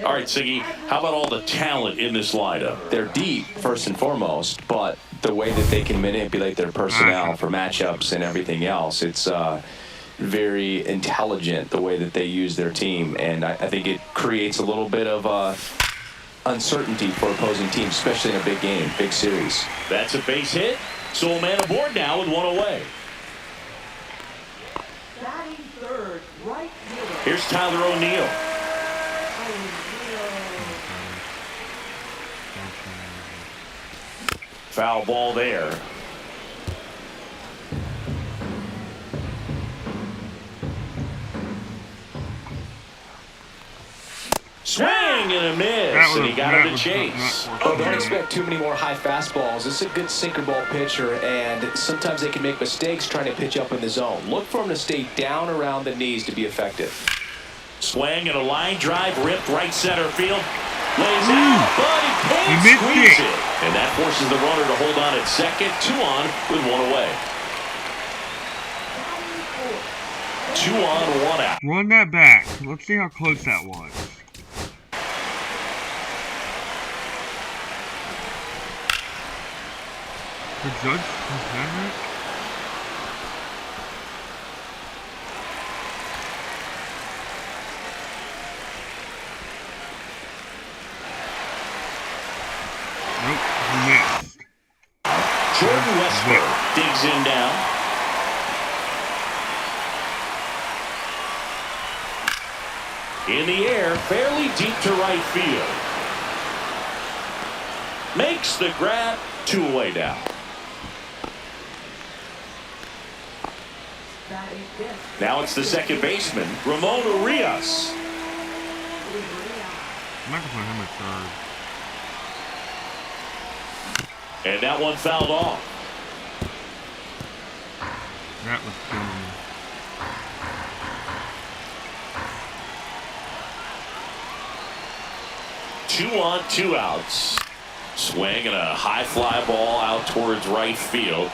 All right, Siggy, how about all the talent in this lineup? They're deep, first and foremost, but the way that they can manipulate their personnel for matchups and everything else, it's very intelligent the way that they use their team, and I think it creates a little bit of uncertainty for opposing teams, especially in a big game, big series. That's a base hit, so a man aboard now with 1 away. Batting third, right fielder. Here's Tyler O'Neill. Foul ball there. Swing and a miss, and he got him to chase. Oh, don't expect too many more high fastballs. This is a good sinker ball pitcher, and sometimes they can make mistakes trying to pitch up in the zone. Look for him to stay down around the knees to be effective. Swing and a line drive ripped right center field. Lays out, but he can't squeeze it. And that forces the runner to hold on at second. 2 on with 1 away. 2 on, 1 out. Run that back. Let's see how close that was. The judge has done that? Nope, he missed. Jordan Westburg digs in down. In the air, fairly deep to right field. Makes the grab, 2 away now. Batting fifth. Now it's the second baseman, Ramon Urias. I'm not gonna put him at third. And that one fouled off. That was dumb. Two on, two outs. Swing and a high fly ball out towards right field.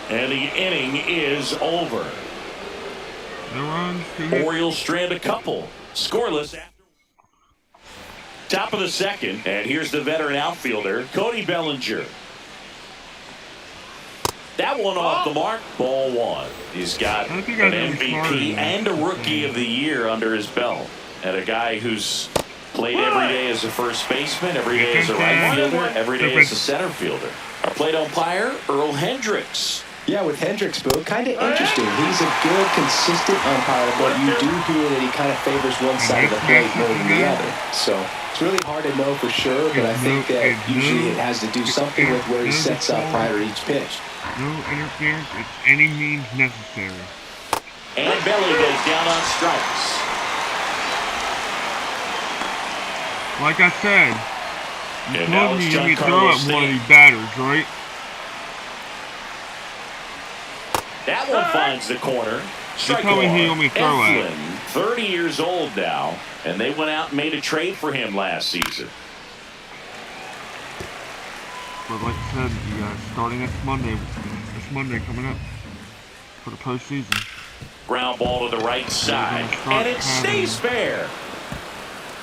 And the inning is over. No runs, 2 hits. Orioles strand a couple. Scoreless after. Top of the second, and here's the veteran outfielder, Cody Bellinger. That one off the mark, ball one. He's got an MVP and a Rookie of the Year under his belt. And a guy who's played every day as a first baseman, every day as a right fielder, every day as a center fielder. Our plate umpire, Earl Hendricks. Yeah, with Hendricks, Bill, kind of interesting. He's a good, consistent umpire, but you do hear that he kind of favors one side of the plate more than the other. So it's really hard to know for sure, but I think that usually it has to do something with where he sets up prior to each pitch. No interference at any means necessary. And Belly goes down on strikes. Like I said, you told me you could throw at one of these batters, right? That one finds the corner. You told me he only throw at. Eflin, 30 years old now, and they went out and made a trade for him last season. But like I said, you guys, starting next Monday coming up for the postseason. Ground ball to the right side, and it stays fair.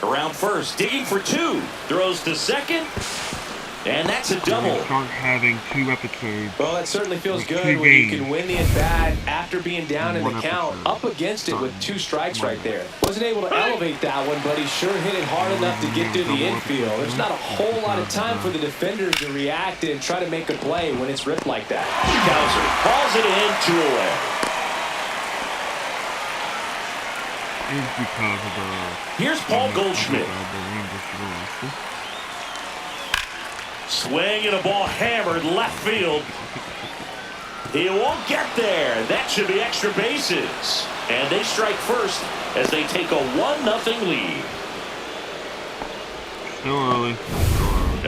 Around first, digging for two, throws to second, and that's a double. Start having 2 episodes. Well, it certainly feels good when you can win the at-bat after being down in the count, up against it with 2 strikes right there. Wasn't able to elevate that one, but he sure hit it hard enough to get through the infield. There's not a whole lot of time for the defenders to react and try to make a play when it's ripped like that. Cowser calls it in, 2 away. It's because of the... Here's Paul Goldschmidt. Swing and a ball hammered left field. He won't get there. That should be extra bases. And they strike first as they take a 1-0 lead. Still early.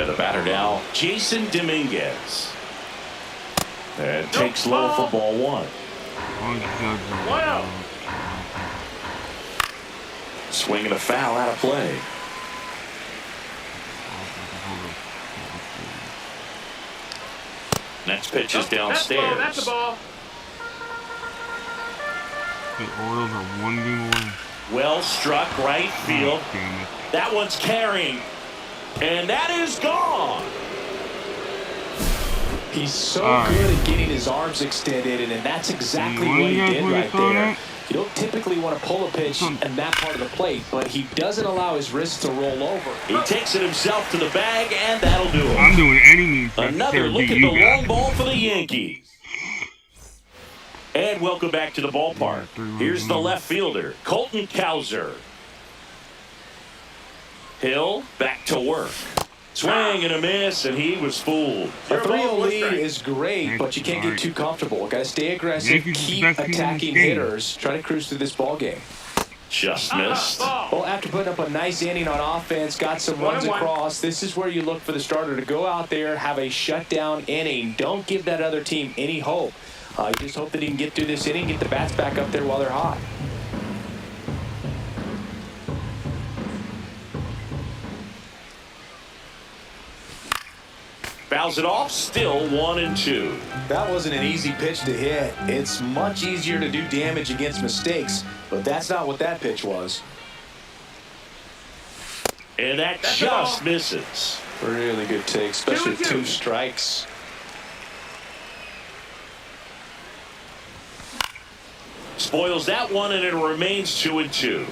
And the batter now, Jason Dominguez. And takes low for ball 1. Wow. Swing and a foul out of play. Next pitch is downstairs. That's the ball. The Orioles are 1 game away. Well struck right field. Oh, damn it. That one's carrying. And that is gone. He's so good at getting his arms extended, and that's exactly what he did right there. You don't typically want to pull a pitch in that part of the plate, but he doesn't allow his wrist to roll over. He takes it himself to the bag, and that'll do it. I'm doing any means Another look at the long ball for the Yankees. And welcome back to the ballpark. Here's the left fielder, Colton Cowser. Hill back to work. Swing and a miss, and he was fooled. A 3-0 lead is great, but you can't get too comfortable. Got to stay aggressive, keep attacking hitters, try to cruise through this ball game. Just missed. Well, after putting up a nice inning on offense, got some runs across, this is where you look for the starter to go out there, have a shutdown inning. Don't give that other team any hope. You just hope that he can get through this inning, get the bats back up there while they're hot. Fouls it off, still 1-2. That wasn't an easy pitch to hit. It's much easier to do damage against mistakes, but that's not what that pitch was. And that just misses. Really good take, especially with 2 strikes. Spoils that one, and it remains 2-2.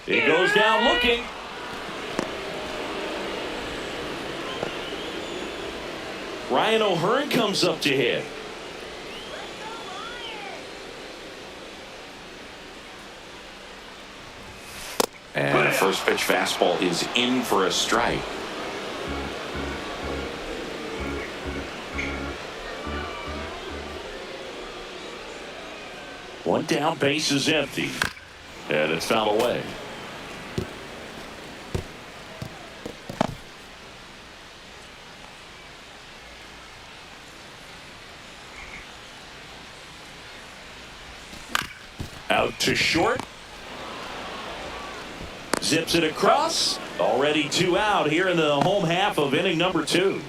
He goes down looking. Ryan O'Hearn comes up to hit. And first pitch fastball is in for a strike. One down, base is empty. And it's fouled away. Out to short. Zips it across. Already 2 out here in the home half of inning number 2.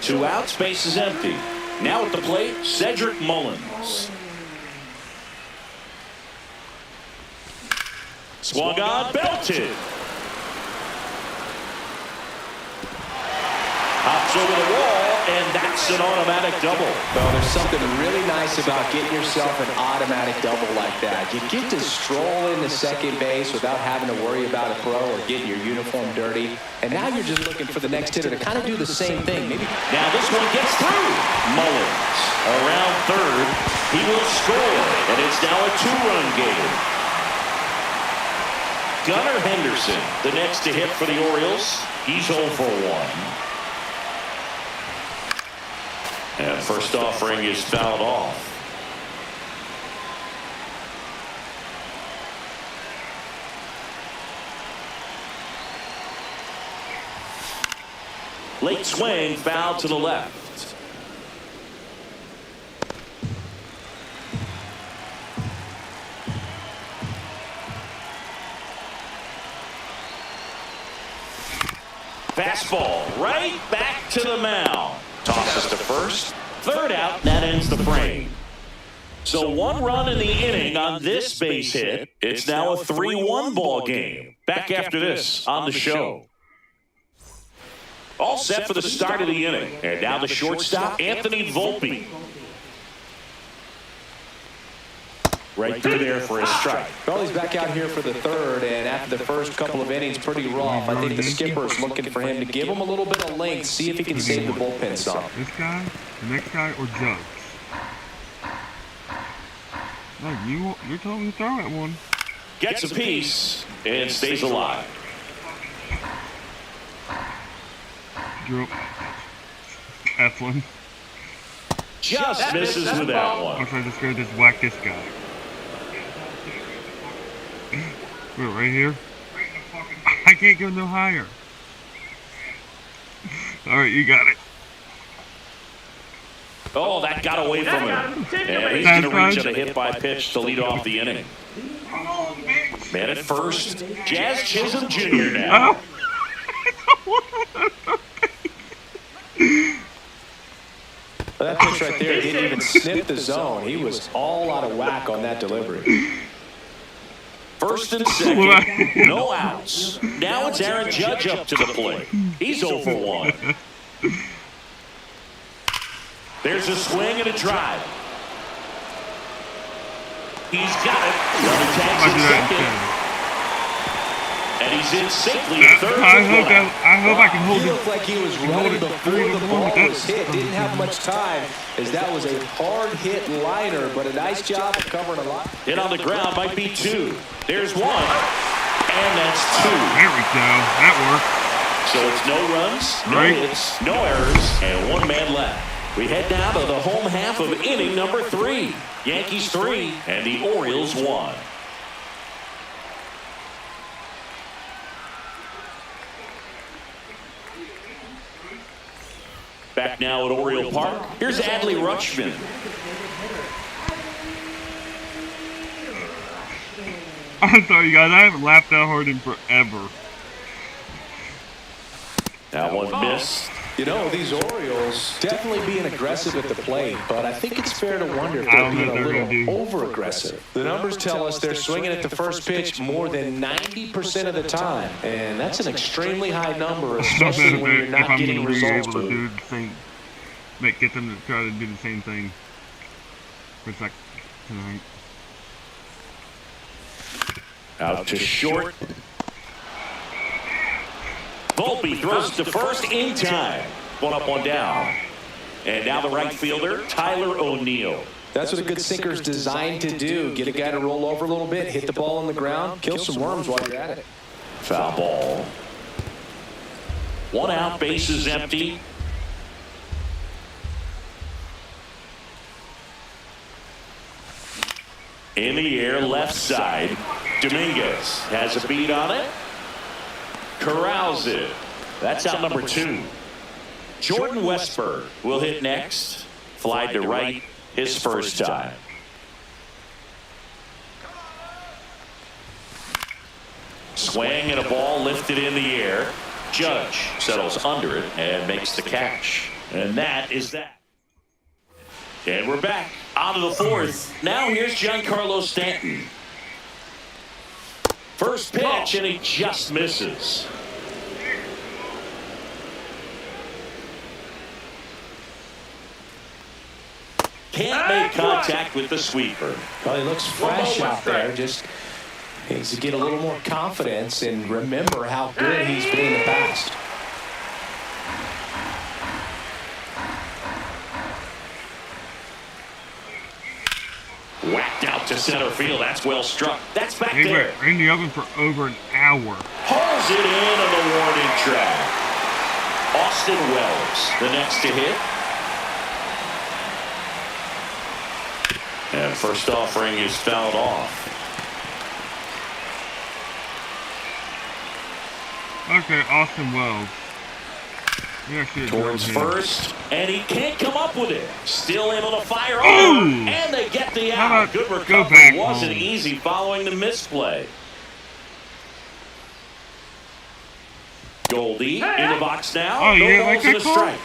2 outs, base is empty. Now at the plate, Cedric Mullins. Swung on, belted. Hops over the wall, and that's an automatic double. Well, there's something really nice about getting yourself an automatic double like that. You get to stroll into second base without having to worry about a throw or getting your uniform dirty. And now you're just looking for the next hitter to kind of do the same thing. Maybe. Now this one gets through. Mullins around third. He will score, and it's now a 2-run game. Gunnar Henderson, the next to hit for the Orioles. He's 0 for 1. And first offering is fouled off. Late swing, foul to the left. Fastball right back to the mound. Tosses to first. Third out, that ends the frame. So 1 run in the inning on this base hit. It's now a 3-1 ball game. Back after this on the show. All set for the start of the inning. And now the shortstop, Anthony Volpe. Right through there for a strike. Well, he's back out here for the third, and after the first couple of innings, pretty rough. I think the skipper's looking for him to give him a little bit of length, see if he can save the bullpen some. This guy, the next guy, or Judge? No, you're telling me to throw at one. Gets a piece and stays alive. Drew. Eflin. Just misses with that one. I'm trying to just go just whack this guy. We're right here. I can't go no higher. All right, you got it. Oh, that got away from him. And he's going to reach on a hit by pitch to lead off the inning. Man at first, Jazz Chisholm Jr. now. That pitch right there didn't even sniff the zone. He was all out of whack on that delivery. First and second, no outs. Now it's Aaron Judge up to the plate. He's 0 for 1. There's a swing and a drive. He's got it. Runner tags in second. And he's in safely at third. I hope I can hold it. He looked like he was running before the ball was hit. Didn't have much time, as that was a hard hit liner, but a nice job of covering a lot. Hit on the ground might be 2. There's 1. And that's 2. There we go. That worked. So it's no runs, no hits, no errors, and 1 man left. We head now to the home half of inning number 3. Yankees 3 and the Orioles 1. Back now at Oriole Park. Here's Adley Rutschman. I'm sorry, guys. I haven't laughed that hard in forever. That one missed. You know, these Orioles definitely being aggressive at the plate, but I think it's fair to wonder if they're being a little over-aggressive. The numbers tell us they're swinging at the first pitch more than 90% of the time, and that's an extremely high number, especially when you're not getting results. Able to do the same, get them to try to do the same thing. It's like tonight. Out to short. Volpe throws to first in time. 1 up, 1 down. And now the right fielder, Tyler O'Neill. That's what a good sinker is designed to do. Get a guy to roll over a little bit, hit the ball on the ground, kill some worms while you're at it. Foul ball. 1 out, bases empty. In the air, left side. Dominguez has a beat on it. Corrals it. That's out number 2. Jordan Westburg will hit next. Fly to right his first time. Swing and a ball lifted in the air. Judge settles under it and makes the catch. And that is that. And we're back on to the 4th. Now here's Giancarlo Stanton. First pitch, and he just misses. Can't make contact with the sweeper. Well, he looks fresh out there. Just needs to get a little more confidence and remember how good he's been in the past. Whacked out to center field. That's well struck. That's back there. In the oven for over an hour. Hauls it in on the warning track. Austin Wells, the next to hit. And first offering is fouled off. Okay, Austin Wells. Towards first, and he can't come up with it. Still able to fire over, and they get the out. Good recovery. Wasn't easy following the misplay. Goldie in the box now. No balls and a strike.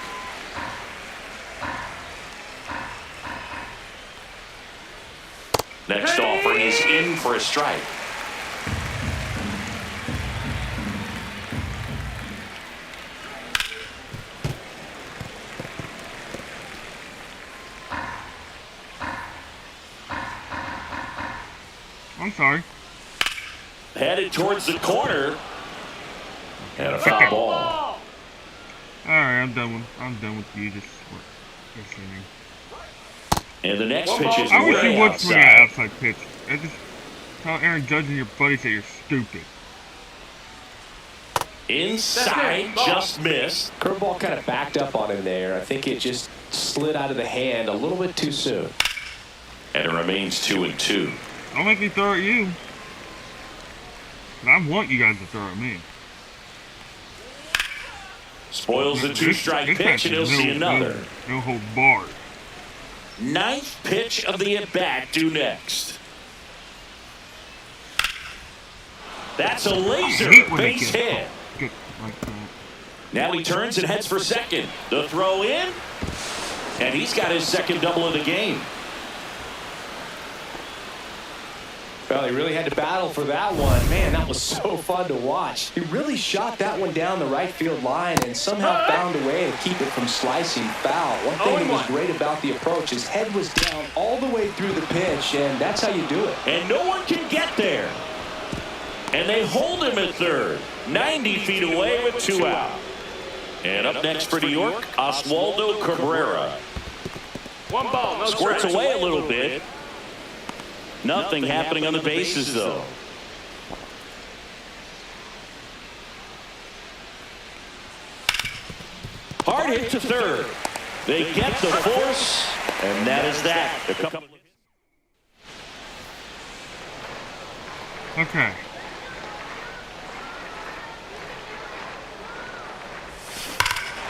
Next offering is in for a strike. I'm sorry. Headed towards the corner. And a foul ball. All right, I'm done with you. Just inning. And the next pitch is I wish you would swing an outside. outside pitch. I just tell Aaron Judge and your buddies that you're stupid. Inside, just missed. Curveball kind of backed up on him there. I think it just slid out of the hand a little bit too soon. And it remains 2-2. Don't make me throw at you. I want you guys to throw at me. Spoils the 2-strike pitch, and he'll see another. No hold barred. 9th pitch of the at-bat due next. That's a laser base hit. Good, like that. Now he turns and heads for second. The throw in, and he's got his second double of the game. Well, he really had to battle for that one. Man, that was so fun to watch. He really shot that one down the right field line and somehow found a way to keep it from slicing foul. One thing that was great about the approach, his head was down all the way through the pitch, and that's how you do it. And no one can get there. And they hold him at third, 90 feet away with 2 out. And up next for New York, Oswaldo Cabrera. 1 ball, no Squirts strikes. away a little bit. Nothing happening on the bases, though. Hard hit to third. They get the force, and that is that. Okay.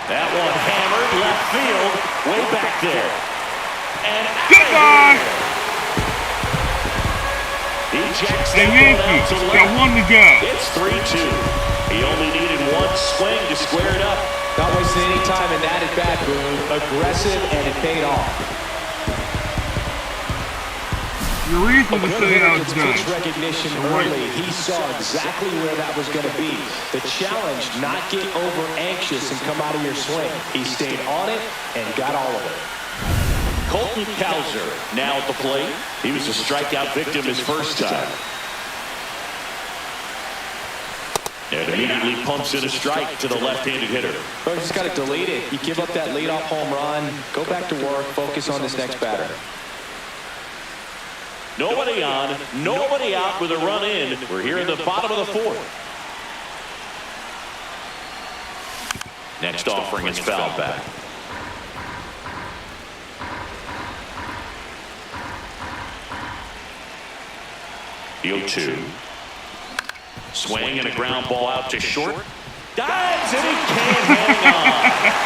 That one hammered left field, way back there. And Goodbye! he checks The that Yankees one out to got left. 1 to go. It's 3-2. He only needed 1 swing to square it up. Not wasting any time in that at-bat, Boone. Aggressive, and it paid off. Your reason to say I was done. Pitch recognition early. He saw exactly where that was going to be. The challenge, not get over anxious and come out of your swing. He stayed on it and got all of it. Colton Cowser now at the plate. He was a strikeout victim his first time. And immediately pumps in a strike to the left-handed hitter. But you just got to delete it. You give up that leadoff home run, go back to work, focus on this next batter. Nobody on, nobody out with a run in. We're here in the bottom of the fourth. Next offering is fouled back. The 0-2. Swing and a ground ball out to short. Dives and he can't hang on.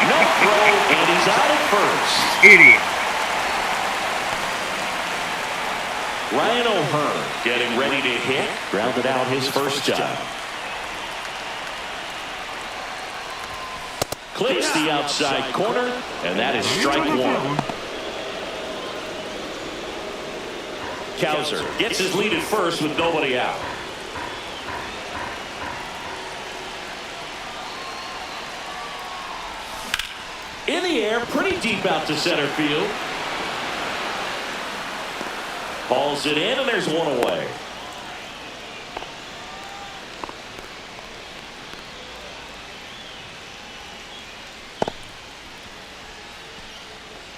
No throw and he's out at first. Idiot. Ryan O'Hearn getting ready to hit. Grounded out his first time. Clips the outside corner, and that is strike one. Kowser gets his lead at first with nobody out. In the air, pretty deep out to center field. Hauls it in, and there's one away.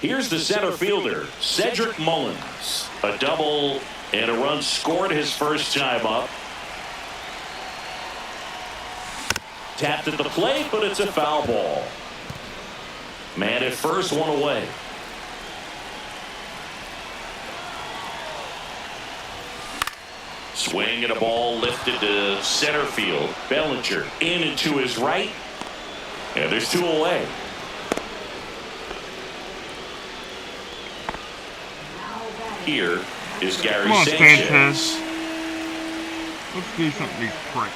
Here's the center fielder, Cedric Mullins. A double and a run scored his first time up. Tapped at the plate, but it's a foul ball. Man at first, one away. Swing and a ball lifted to center field. Bellinger in and to his right. And there's two away. Here is Gary Sanchez. Let's do something to these pricks.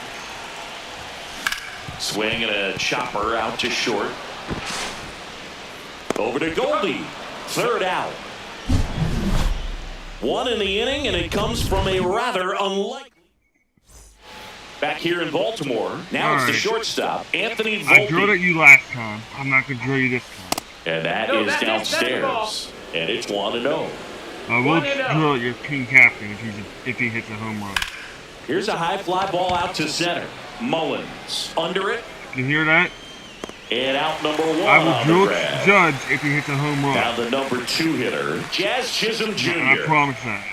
Swing and a chopper out to short. Over to Goldie. Third out. One in the inning, and it comes from a rather unlikely. Back here in Baltimore. Now it's the shortstop, Anthony Volpe. I drilled at you last time. I'm not going to drill you this time. And that is downstairs. And it's 1-0. I will drill at your team captain if he hits a home run. Here's a high fly ball out to center. Mullins under it. You hear that? And out number one. I will drill Judge if he hits a home run. Now the number 2 hitter, Jazz Chisholm Jr. I promise that.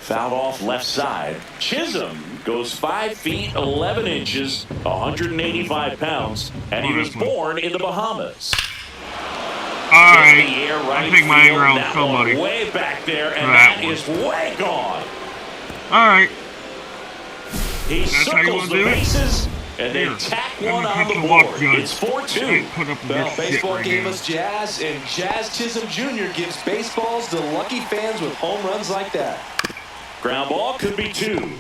Fouled off left side. Chisholm goes 5 feet 11 inches, 185 pounds, and he was born in the Bahamas. All right, I take my anger out on somebody. Way back there, and that is way gone. All right. He circles the bases. And they tack one on the board. It's 4-2. Well, baseball gave us Jazz, and Jazz Chisholm Jr. gives baseballs to lucky fans with home runs like that. Ground ball could be 2.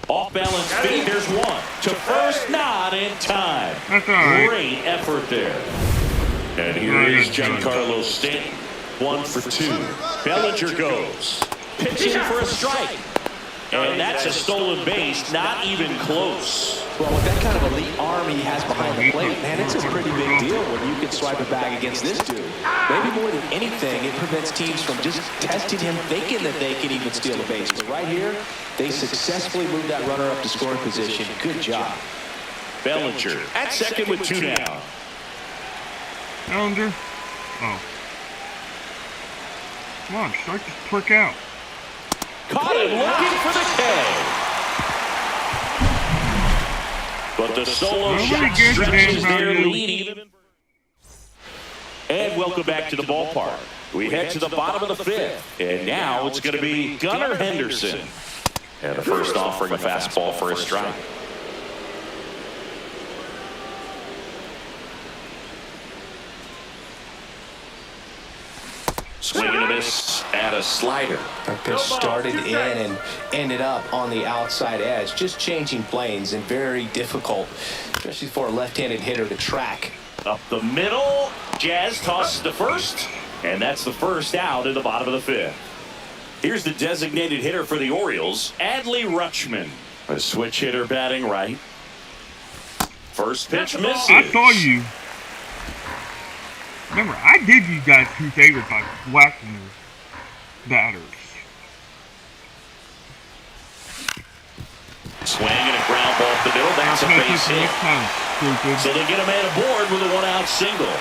Off balance feed, there's 1. To first, not in time. That's all right. Great effort there. And here is Giancarlo Stanton. 1 for 2. Bellinger goes. Pitching for a strike. And that's a stolen base, not even close. Well, with that kind of elite arm he has behind the plate, man, it's a pretty big deal when you can swipe it back against this dude. Maybe more than anything, it prevents teams from just testing him, thinking that they can even steal a base. But right here, they successfully moved that runner up to scoring position. Good job. Bellinger at second with 2 down. Bellinger? Oh. Come on, start this prick out. Caught him looking for the K. But the solo shot stretches their lead even. And welcome back to the ballpark. We head to the bottom of the 5th. And now it's going to be Gunnar Henderson. And the first offering a fastball for a strike. Swing and a miss at a slider. This started in and ended up on the outside edge, just changing planes, and very difficult, especially for a left-handed hitter to track. Up the middle, Jazz tosses to first, and that's the first out in the bottom of the 5th. Here's the designated hitter for the Orioles, Adley Rutschman. A switch hitter batting right. First pitch misses. I saw you. Remember, I did you guys 2 favors by whacking your batters. Swing and a ground ball up the middle. That's a base hit. So they get a man aboard with a 1-out single.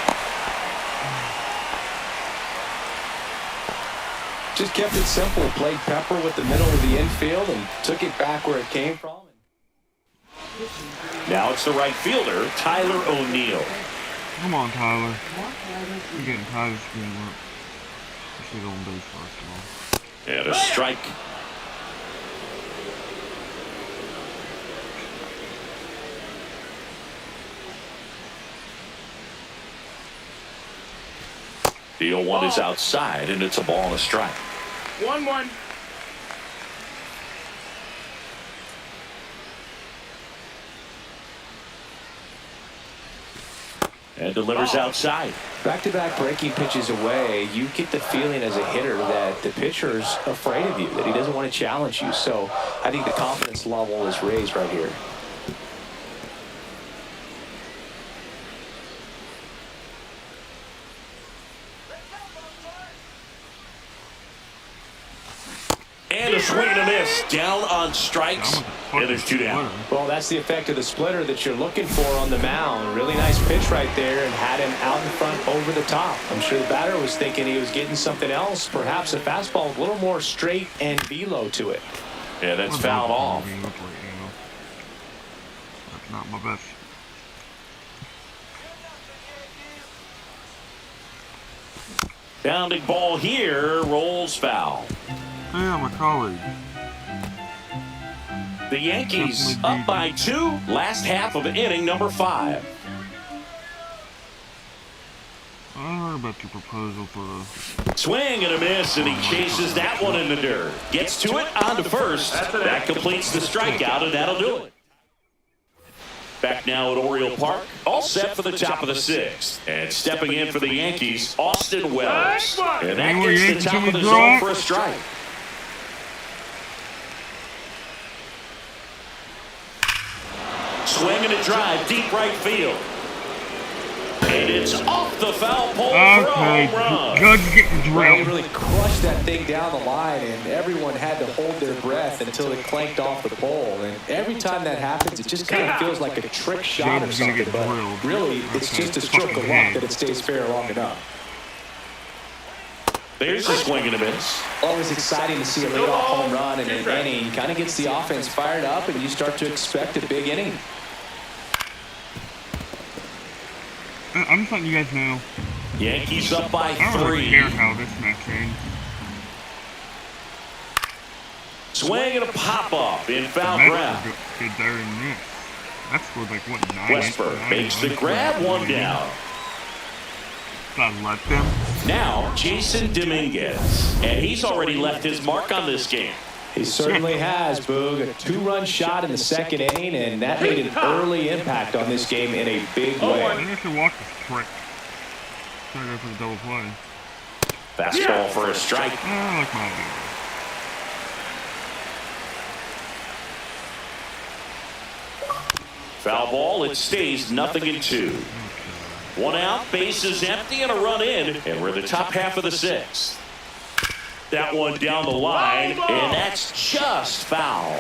just kept it simple. Played pepper with the middle of the infield and took it back where it came from. Now it's the right fielder, Tyler O'Neill. Come on, Tyler. I'm getting tired of screwing up. I should go on base first of all. And a strike. The 0-1 is outside, and it's a ball and a strike. 1-1. And delivers outside. Back-to-back breaking pitches away, you get the feeling as a hitter that the pitcher's afraid of you, that he doesn't want to challenge you. So I think the confidence level is raised right here. And a swing and a miss. Down on strikes. And there's 2 down. Well, that's the effect of the splitter that you're looking for on the mound. Really nice pitch right there and had him out in front over the top. I'm sure the batter was thinking he was getting something else, perhaps a fastball with a little more straight and velo to it. Yeah, that's fouled off. That's not my best. Bounding ball here, rolls foul. Yeah, my colleague. The Yankees up by 2, last half of inning number 5. I heard about your proposal for a... Swing and a miss, and he chases that one in the dirt. Gets to it, on to first. That completes the strikeout, and that'll do it. Back now at Oriole Park, all set for the top of the 6th. And stepping in for the Yankees, Austin Wells. And that gets the top of the zone for a strike. Swing and a drive, deep right field. And it's off the foul pole for a home run. Judge getting drilled. Well, he really crushed that thing down the line, and everyone had to hold their breath until it clanked off the pole. And every time that happens, it just kind of feels like a trick shot or something. But really, it's just a stroke of luck that it stays fair long enough. There's a swing and a miss. Always exciting to see a leadoff home run in an inning. Kind of gets the offense fired up, and you start to expect a big inning. I'm just letting you guys know. Yankees up by 3. I don't really care how this match ends. Swing and a pop-up in foul The ground. Mets did better than this. That scored like, what, 9? Westberg makes the grab, 1 down. Gotta let them. Now, Jason Dominguez. And he's already left his mark on this game. He certainly has, Boog. A 2-run shot in the second inning, and that made an early impact on this game in a big way. I have to watch this trick. Trying to go for the double play. Fastball for a strike. I like my idea. Foul ball, it stays 0-2. 1 out, bases empty, and a run in, and we're in the top half of the 6th. That one down the line, and that's just foul.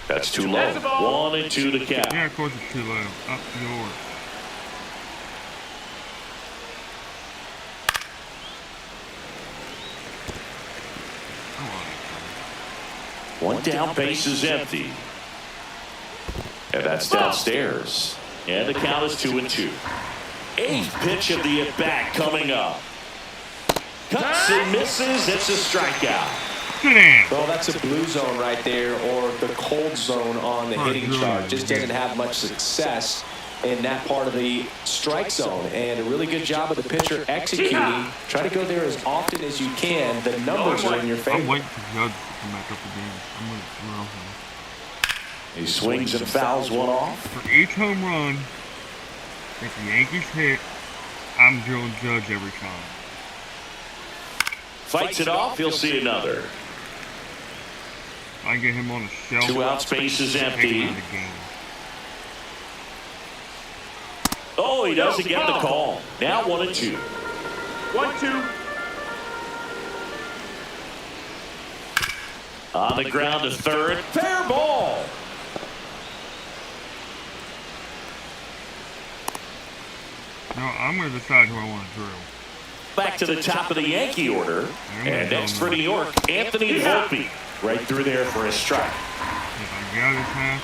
That's too low. 1-2 to count. Yeah, of course it's too low. Up yours. One down, base is empty. And that's downstairs. And the count is 2-2. 8th pitch of the at-bat coming up. Cuts and misses. It's a strikeout. Well, that's a blue zone right there, or the cold zone on the hitting chart. Just doesn't have much success in that part of the strike zone. And a really good job of the pitcher executing. Try to go there as often as you can. The numbers are in your favor. I'm waiting for Judge to come back up again. I'm waiting for him. He swings and fouls one off. For each home run that the Yankees hit, I'm drilling Judge every time. Fights it off. He'll see another. I get him on the shelf. 2 out, space is empty. Oh, he doesn't get the call. Now 1-2. 1-2. On the ground to third. Fair ball. No, I'm going to decide who I want to drill. Back to the top of the Yankee order. And next for New York, Anthony Volpe. Right through there for a strike. If I get out of this half,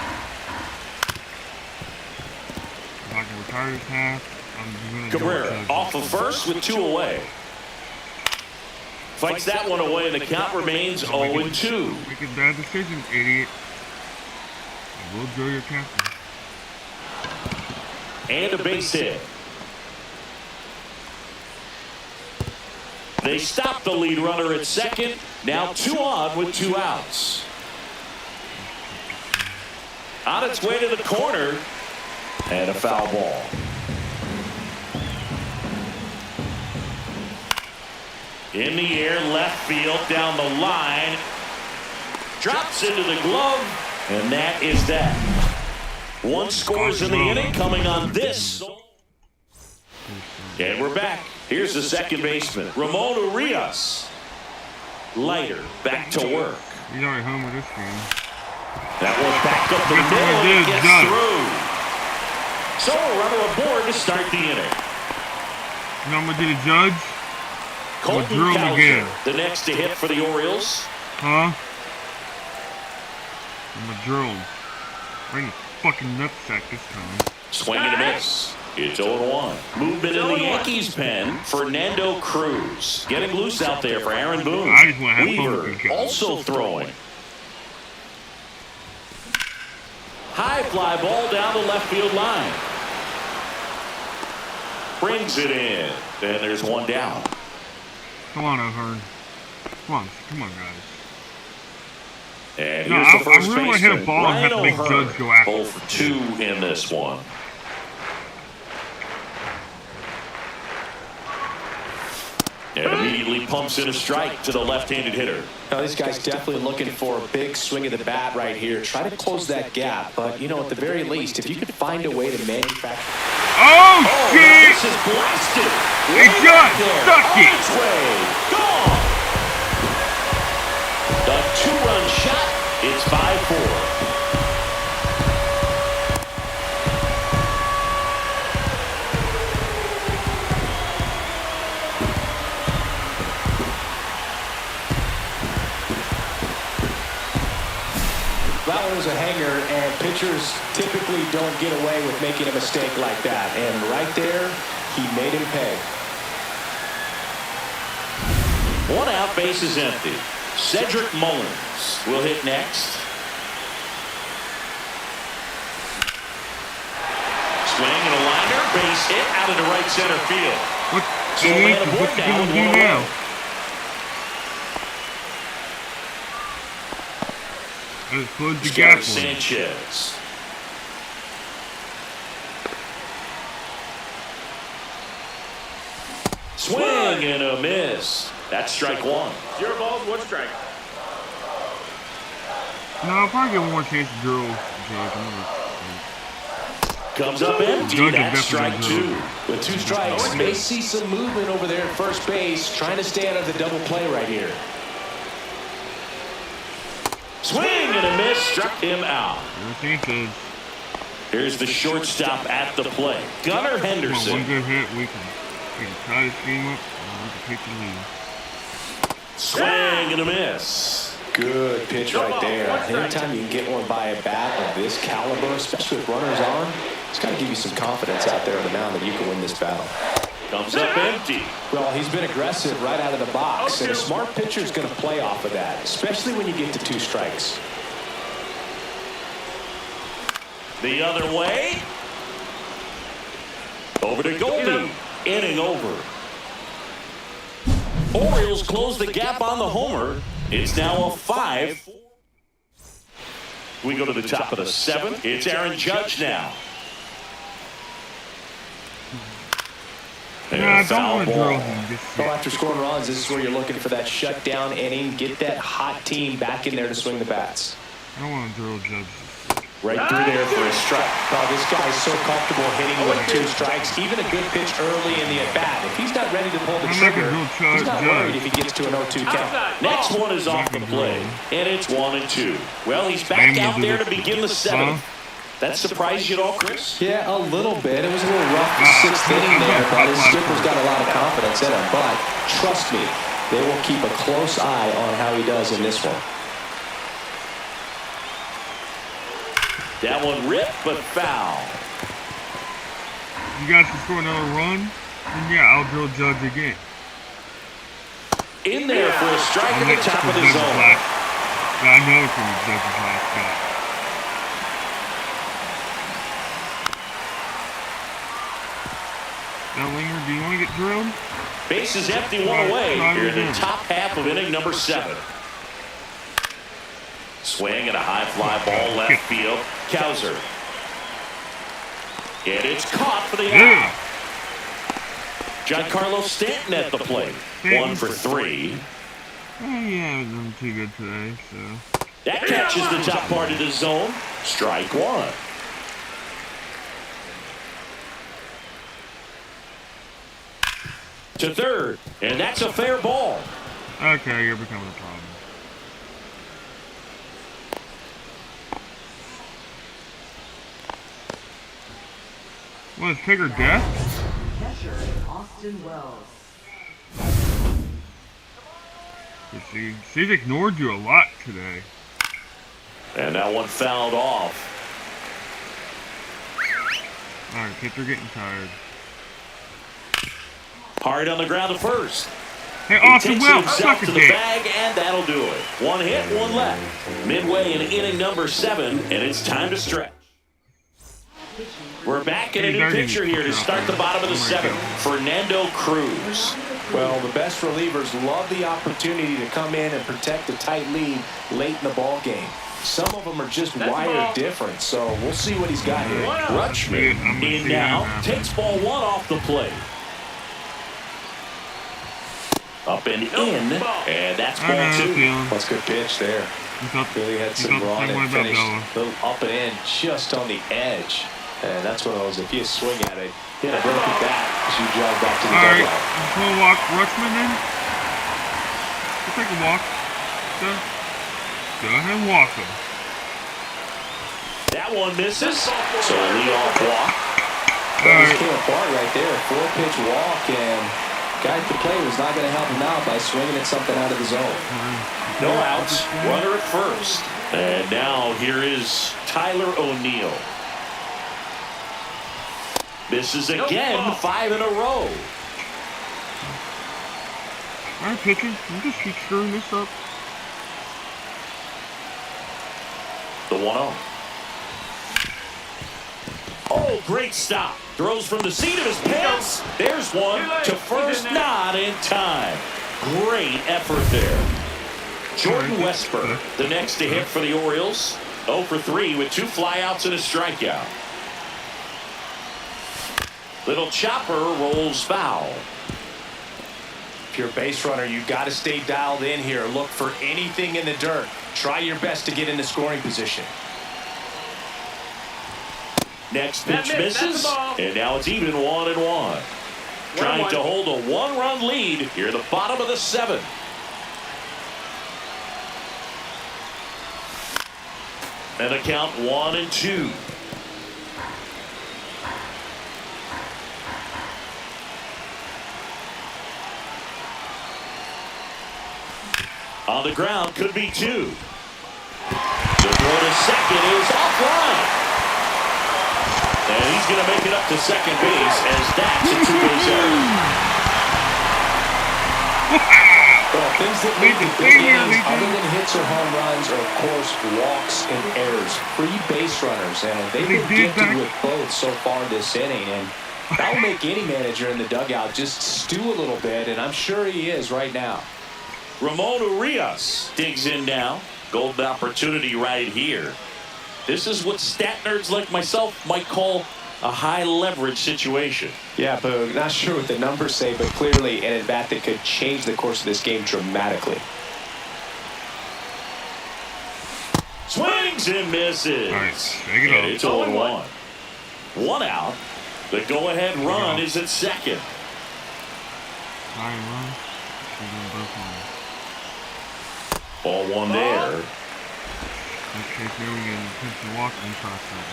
if I can retire this half, I'm going to Cabrera off of first with 2 away. Fights that one away, and the count remains 0-2. Make a bad decision, idiot. I will drill your captain. And a base hit. They stop the lead runner at second. Now 2 on with 2 outs. On its way to the corner. And a foul ball. In the air, left field, down the line. Drops into the glove. And that is that. 1 scores in the inning coming on this. And we're back. Here's the second baseman, Ramon Urias. Leiter back to work. He's already home with this game. That one back up the middle and gets through. So a runner aboard to start the inning. You know what I'm going to do to Judge? Colton drill him again. Cowser, the next to hit for the Orioles. Huh? I'm going to drill him. Bring the fucking nutsack this time. Swing and a miss. It's 0-1. Movement in the Yankees pen, Fernando Cruz. Getting loose out there for Aaron Boone. I just want to have Weaver fun with also throwing. High fly ball down the left field line. Brings it in. And there's 1 down. Come on, O'Hearn. Come on, guys. And No, here's the first I really want to hit a ball and have to make Judge go after 0 for 2 in this one. And immediately pumps in a strike to the left-handed hitter. Now, this guy's definitely looking for a big swing of the bat right here. Try to close that gap. But, you know, at the very least, if you could find a way to manufacture... Oh, shit! This is blasted. Hey, Judge, suck it! Its way. Gone. The 2-run shot. It's 5-4. That one was a hanger, and pitchers typically don't get away with making a mistake like that. And right there, he made him pay. 1 out, base is empty. Cedric Mullins will hit next. Swing and a liner, base hit out into right center field. What's So you man aboard now going with to do 1 now? away. Let's close the gap. Sanchez. Swing and a miss. That's strike 1. 0 balls, 1 strike. No, I'll probably get 1 more chance to drill Judge. Comes up empty. Judge That's is strike definitely 2. With 2 strikes, may see some movement over there at first base, trying to stay out of the double play right here. Swing and a miss. Struck him out. Here's the shortstop at the plate. Gunnar Come on, 1 Henderson. good hit, we can tie this game up, and we can take the lead. Swing and a miss. Good pitch right there. Anytime you can get one by a bat of this caliber, especially with runners on, it's got to give you some confidence out there on the mound that you can win this battle. Comes up empty. Well, he's been aggressive right out of the box, and a smart pitcher is going to play off of that, especially when you get to 2 strikes. The other way. Over to Goldie. Inning over. Orioles close the gap on the homer. It's now a 5. We go to the top of the 7th. It's Aaron Judge now. I don't want to drill him. Well, after scoring runs, this is where you're looking for that shutdown inning. Get that hot team back in there to swing the bats. I don't want to drill Judge. Right through there for a strike. Oh, this guy's so comfortable hitting with 2 strikes. Even a good pitch early in the at-bat. If he's not ready to pull the trigger, he's not worried if he gets to an 0-2 count. Next one is off the plate, and it's 1-2. Well, he's back out there to begin the 7th. That surprised you at all, Chris? Yeah, a little bit. It was a little rough the sixth inning there, but his skipper's got a lot of confidence in him. But trust me, they will keep a close eye on how he does in this one. That one ripped, but foul. You guys can score another run, and yeah, I'll drill Judge again. In there for a strike at the top of the zone. Yeah, I know it's going to be Judge's last shot. Linger, do you want to get drilled? Base is empty, one away here in the top half of inning number 7. Swing and a high fly ball left field. Kowser. And it's caught for the out. Giancarlo Stanton at the plate. 1 for 3. Yeah, he hasn't done too good today, so. That catches the top part of the zone. Strike 1. To third, and that's a fair ball. Okay, you're becoming a problem. What is Tigger death? Catcher, Austin Wells. She's ignored you a lot today. And that one fouled off. Alright, pitcher getting tired. Hard on the ground to first. Hey, He Austin takes Wells, himself suck a to the dick. bag, and that'll do it. 1 hit, 1 left. Midway in inning number 7, and it's time to stretch. We're back in a new pitcher here to start the bottom of the 7th. Fernando Cruz. Well, the best relievers love the opportunity to come in and protect a tight lead late in the ball game. Some of them are just wired different, so we'll see what he's got here. Rutschman in now, takes ball 1 off the plate. Up and in, and that's ball 2. That's a good pitch there. Really had some run and finished a little up and in just on the edge. And that's one of those, if you swing at it, hit a broken bat as you drive back to the dugout. Alright, we'll walk Rutschman in. We'll take a walk. Go ahead and walk him. That one misses, so a leadoff walk. That just came apart right there. 4-pitch walk, and guy at the plate was not going to help him out by swinging at something out of the zone. No outs, runner at first. And now here is Tyler O'Neill. Misses again, 5 in a row. Alright, pitcher, you just keep screwing this up. The 1-0. Oh, great stop. Throws from the seat of his pants. There's one to first, not in time. Great effort there. Jordan Westburg, the next to hit for the Orioles. 0 for 3 with 2 flyouts and a strikeout. Little chopper rolls foul. If you're a base runner, you've got to stay dialed in here. Look for anything in the dirt. Try your best to get into scoring position. Next pitch misses, and now it's even 1-1. Trying to hold a 1-run lead here at the bottom of the 7th. And the count 1-2. On the ground, could be 2. The throw to second is offline. And he's going to make it up to second base as that's a 2-base error. Well, things that lead to big innings other than hits or home runs are, of course, walks and errors. Free base runners, and they've been gifted with both so far this inning. And that'll make any manager in the dugout just stew a little bit, and I'm sure he is right now. Ramon Urias digs in now. Golden opportunity right here. This is what stat nerds like myself might call a high leverage situation. Yeah, but not sure what the numbers say, but clearly an at-bat that could change the course of this game dramatically. Swings and misses. Nice. And it's 0-1. 1 out. The go-ahead run is at second. Ball 1 there. Okay, here we go. Pitch the walk and process.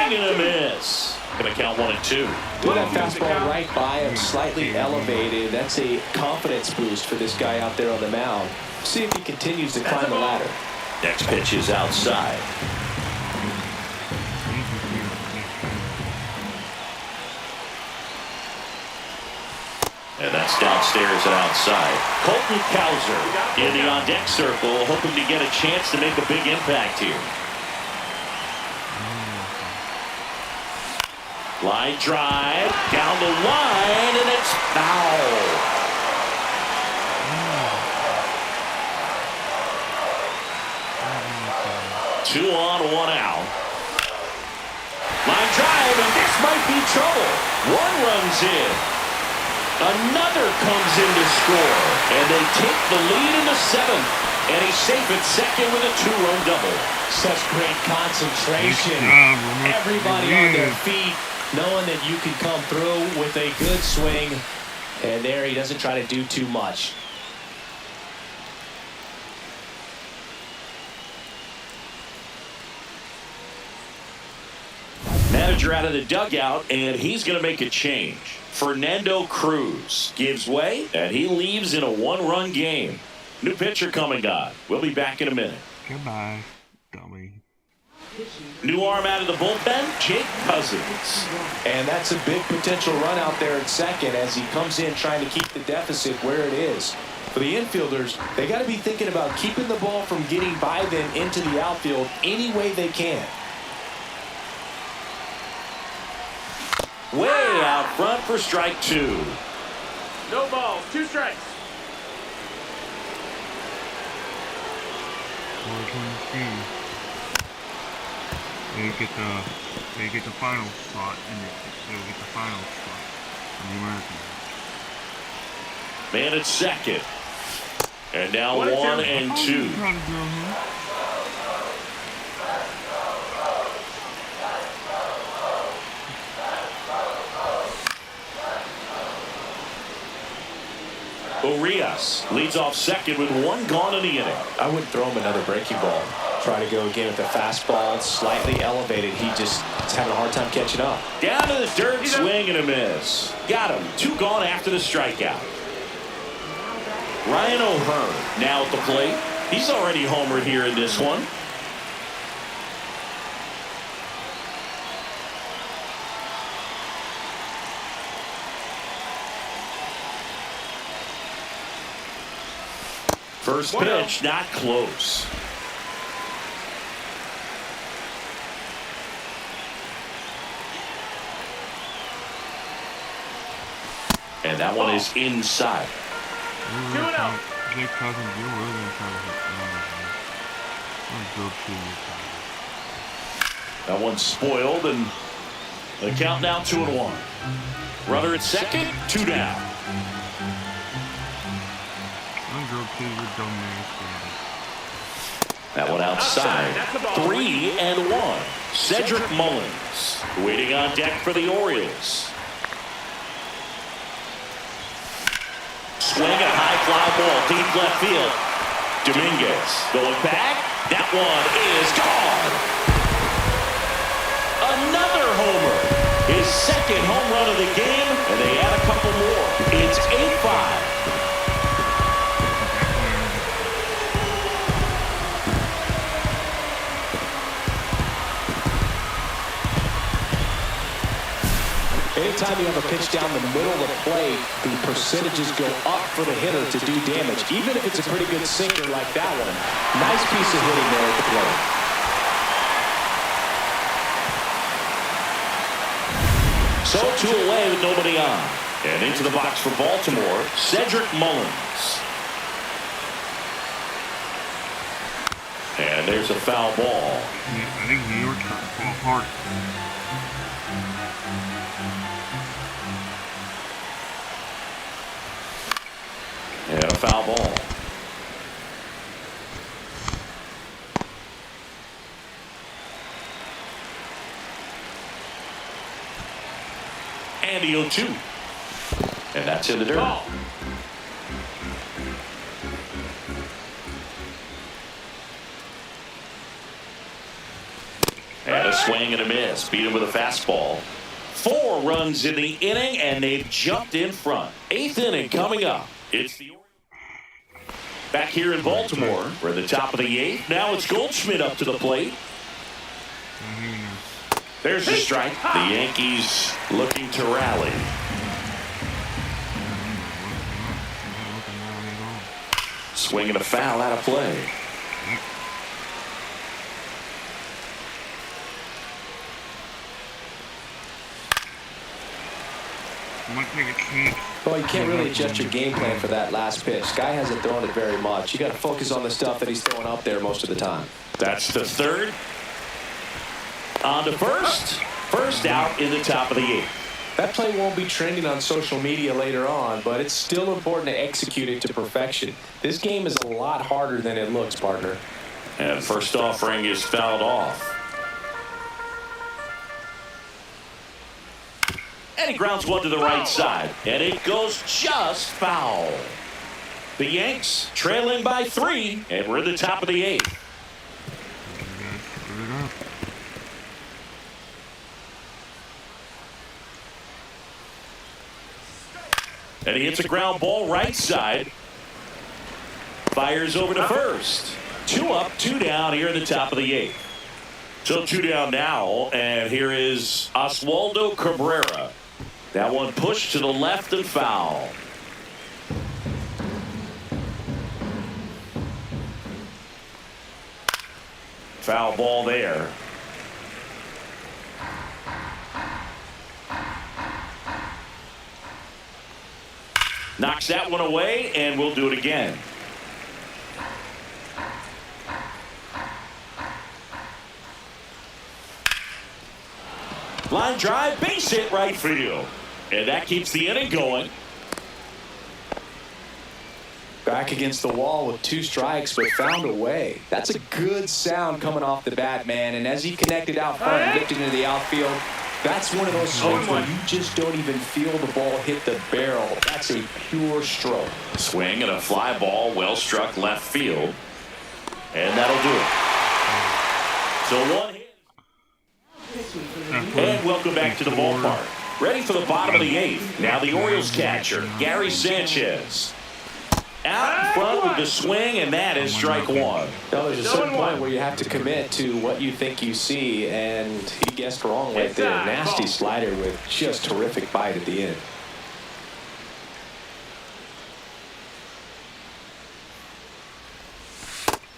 swing and a miss. Gonna count 1-2. With that fastball right by him, slightly elevated. That's a confidence boost for this guy out there on the mound. See if he continues to climb the ladder. Next pitch is outside. And that's downstairs and outside. Colton Cowser in the on-deck circle, hoping to get a chance to make a big impact here. Line drive, down the line, and it's foul. 2 on, 1 out. Line drive, and this might be trouble. 1 runs in. Another comes in to score, and they take the lead in the 7th. And he's safe at second with a 2-run double. Such great concentration. Everybody on their feet, knowing that you can come through with a good swing. And there he doesn't try to do too much. Manager out of the dugout, and he's going to make a change. Fernando Cruz gives way, and he leaves in a 1-run game. New pitcher coming on. We'll be back in a minute. Goodbye, dummy. New arm out of the bullpen, Jake Cousins. And that's a big potential run out there at second as he comes in trying to keep the deficit where it is. For the infielders, they got to be thinking about keeping the ball from getting by them into the outfield any way they can. Way out front for strike 2. No balls, 2 strikes. They get the final spot, and they'll get the final spot in the American. Man at second. And now 1 and 2. Orioles leads off second with 1 gone in the inning. I wouldn't throw him another breaking ball. Try to go again with the fastball, slightly elevated. He just is having a hard time catching up. Down to the dirt, swing and a miss. Got him. 2 gone after the strikeout. Ryan O'Hearn now at the plate. He's already homered here in this one. First pitch, not close. And that one is inside. Jake Cousins, you're really going to try to hit that one's spoiled, and the count now 2-1. Runner at second, 2 down. That one outside. 3-1. Cedric Mullins waiting on deck for the Orioles. Swing a high fly ball deep left field. Dominguez going back. That one is gone. Another homer. His second home run of the game, and they add a couple more. It's 8-5. Anytime you have a pitch down the middle of the plate, the percentages go up for the hitter to do damage, even if it's a pretty good sinker like that one. Nice piece of hitting there at the plate. So 2 away with nobody on. And into the box for Baltimore, Cedric Mullins. And there's a foul ball. I think New York's trying to fall apart. And a foul ball. And the 0-2. And that's in the dirt. Ball. And a Swing and a miss. Beat him with a fastball. 4 runs in the inning, and they've jumped in front. 8th inning coming up. It's the Orioles. Back here in Baltimore, we're at the top of the 8th. Now it's Goldschmidt up to the plate. There's the strike. The Yankees looking to rally. Swing and a foul out of play. Well, you can't really adjust your game plan for that last pitch. Guy hasn't thrown it very much. You got to focus on the stuff that he's throwing up there most of the time. That's the 3rd. On to first. First out in the top of the 8th. That play won't be trending on social media later on, but it's still important to execute it to perfection. This game is a lot harder than it looks, partner. And first offering is fouled off. And he grounds one to the right side. And it goes just foul. The Yanks trailing by 3, and we're at the top of the 8th. And he hits a ground ball right side. Fires over to first. 2 up, 2 down here at the top of the 8th. So 2 down now, and here is Oswaldo Cabrera. That one pushed to the left and foul. Foul ball there. Knocks that one away, and we'll do it again. Line drive, base hit right field. And that keeps the inning going. Back against the wall with 2 strikes, but found a way. That's a good sound coming off the bat, man. And as he connected out front and lifted into the outfield, that's one of those swings where you just don't even feel the ball hit the barrel. That's a pure stroke. Swing and a fly ball, well struck left field. And that'll do it. So 1 hit. And welcome back to the ballpark. Ready for the bottom of the 8th. Now the Orioles catcher, Gary Sanchez. Out in front with the swing, and that is strike 1. Now, there's a certain point where you have to commit to what you think you see, and he guessed wrong right there. Nasty slider with just terrific bite at the end.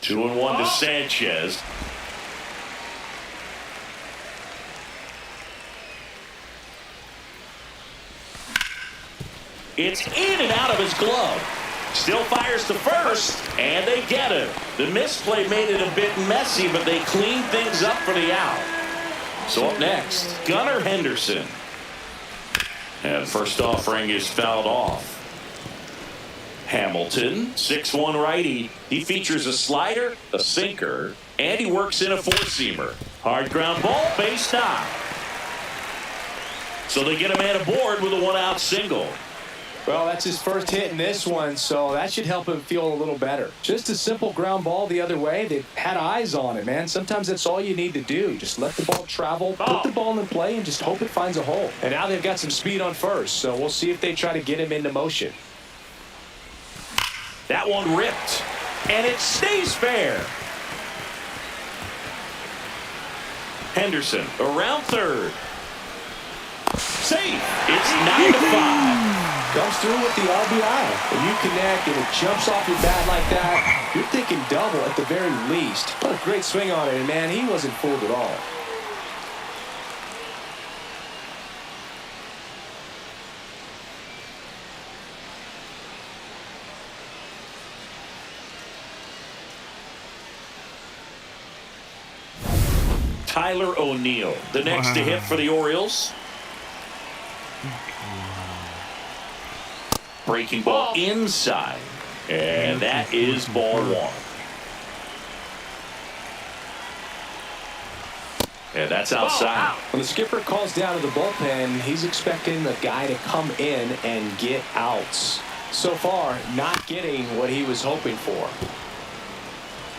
Two and one to Sanchez. It's in and out of his glove. Still fires to first, and they get it. The misplay made it a bit messy, but they cleaned things up for the out. So up next, Gunnar Henderson. And first offering is fouled off. Hamilton, 6'1" righty. He features a slider, a sinker, and he works in a four-seamer. Hard ground ball, base knock. So they get a man aboard with a one-out single. Well, that's his first hit in this one, so that should help him feel a little better. Just a simple ground ball the other way. They've had eyes on it, man. Sometimes that's all you need to do. Just let the ball travel, put the ball in play, and just hope it finds a hole. And now they've got some speed on first, so we'll see if they try to get him into motion. That one ripped, and it stays fair. Henderson around third. Safe. It's 9-5. Comes through with the RBI. When you connect and it jumps off your bat like that, you're thinking double at the very least. What a great swing on it, and man, he wasn't fooled at all. Tyler O'Neill, the next to hit for the Orioles. Breaking ball inside, and that is ball one. And that's outside. When the skipper calls down to the bullpen, he's expecting the guy to come in and get outs. So far, not getting what he was hoping for.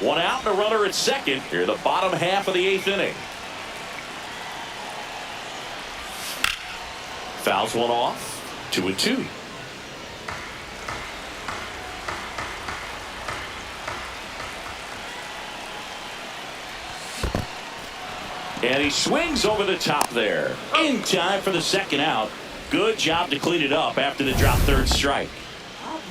One out and a runner at second here, the bottom half of the eighth inning. Fouls one off. 2-2. And he swings over the top there. In time for the second out. Good job to clean it up after the drop third strike.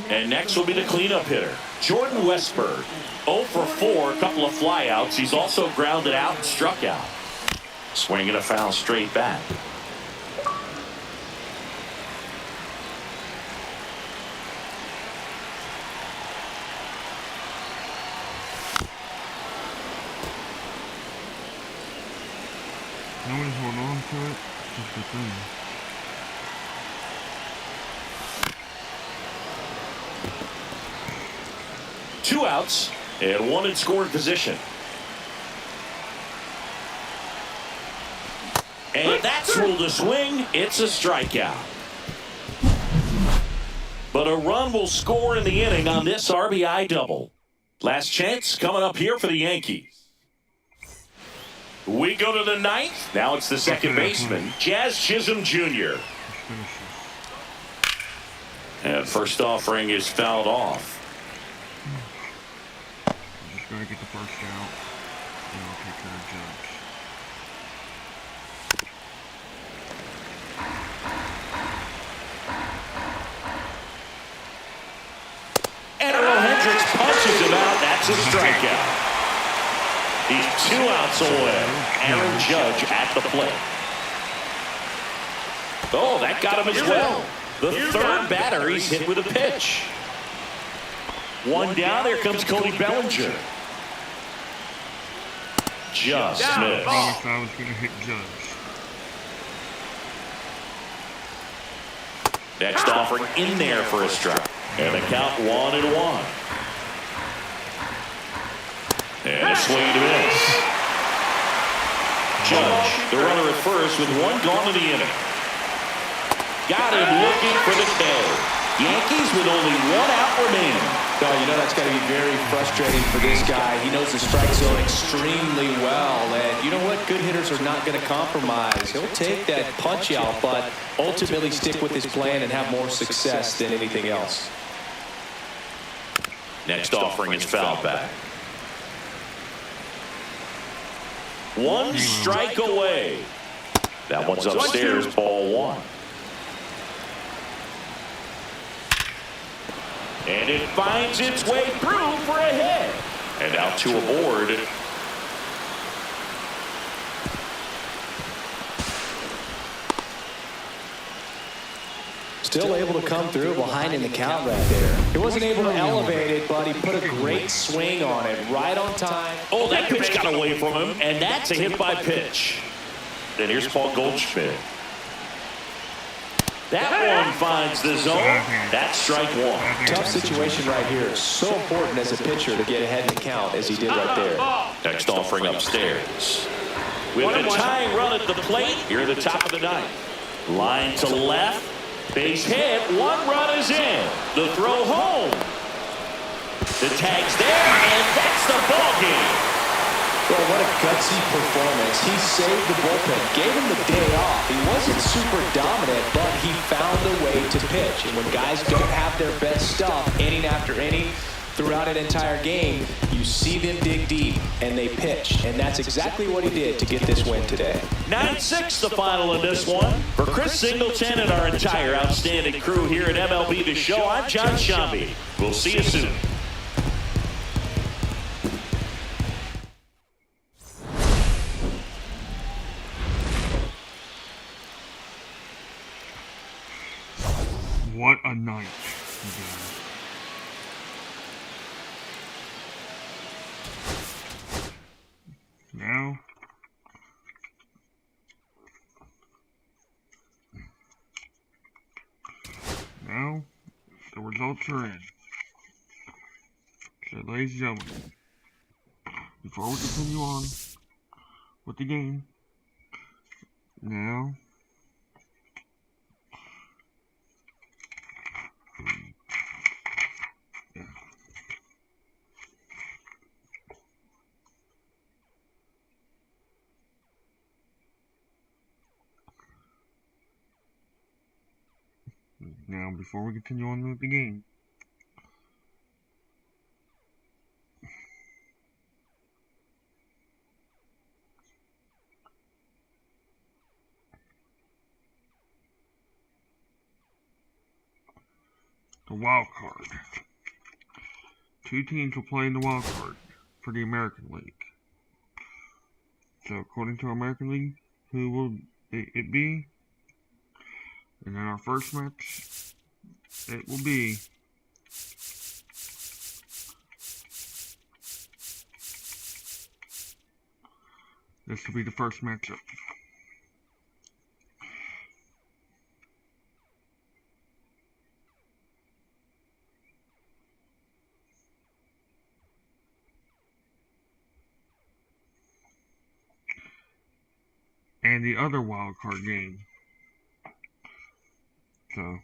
And next will be the cleanup hitter, Jordan Westberg. 0 for 4, a couple of flyouts. He's also grounded out and struck out. Swinging a foul straight back. Nobody's holding on to it. That's the thing. Two outs and one in scoring position. And that's ruled a swing. It's a strikeout. But a run will score in the inning on this RBI double. Last chance coming up here for the Yankees. We go to the ninth. Now it's the second baseman, Jazz Chisholm Jr. And first offering is fouled off. Just gotta get the first out, and I'll take care of Judge. And Earl Hendricks punches him out. That's a strikeout. He's 2 outs away. Aaron Judge at the plate. Oh, that got him as well. The third batter he's hit with a pitch. One down. Here comes Cody Bellinger. Just missed. I promised I was gonna hit Judge. Next offering in there for a strike. And the count 1-1. And a swing and a miss. Judge, the runner at first with one gone in the inning. Got him looking for the K. Yankees with only 1 out remaining. Oh, you know that's got to be very frustrating for this guy. He knows the strike zone extremely well. And you know what? Good hitters are not going to compromise. He'll take that punch out, but ultimately stick with his plan and have more success than anything else. Next offering is fouled back. 1 strike away. That one's upstairs, ball 1. And it finds its way through for a hit. And out to aboard. Still able to come through behind in the count right there. He wasn't able to elevate it, but he put a great swing on it right on time. Oh, that pitch got away from him, and that's a hit by pitch. And here's Paul Goldschmidt. That one finds the zone. That's strike 1. Tough situation right here. So important as a pitcher to get ahead in the count as he did right there. Next offering upstairs. With a tying run at the plate, here at the top of the ninth. Line to left. Base hit. 1 run is in. The throw home. The tag's there, and that's the ball game. Well, what a gutsy performance. He saved the bullpen, gave him the day off. He wasn't super dominant, but he found a way to pitch. And when guys don't have their best stuff inning after inning throughout an entire game, you see them dig deep and they pitch. And that's exactly what he did to get this win today. 9-6 the final in this one. For Chris Singleton and our entire outstanding crew here at MLB The Show, I'm John Shambi. We'll see you soon. What a night. Now, the results are in. So, ladies and gentlemen, before we continue on with the game, now, Now, before we continue on with the game, the wild card. 2 teams will play in the wild card for the American League. So, according to American League, who will it be? And in our first match, it will be this will be the first matchup. And the other wild card game. So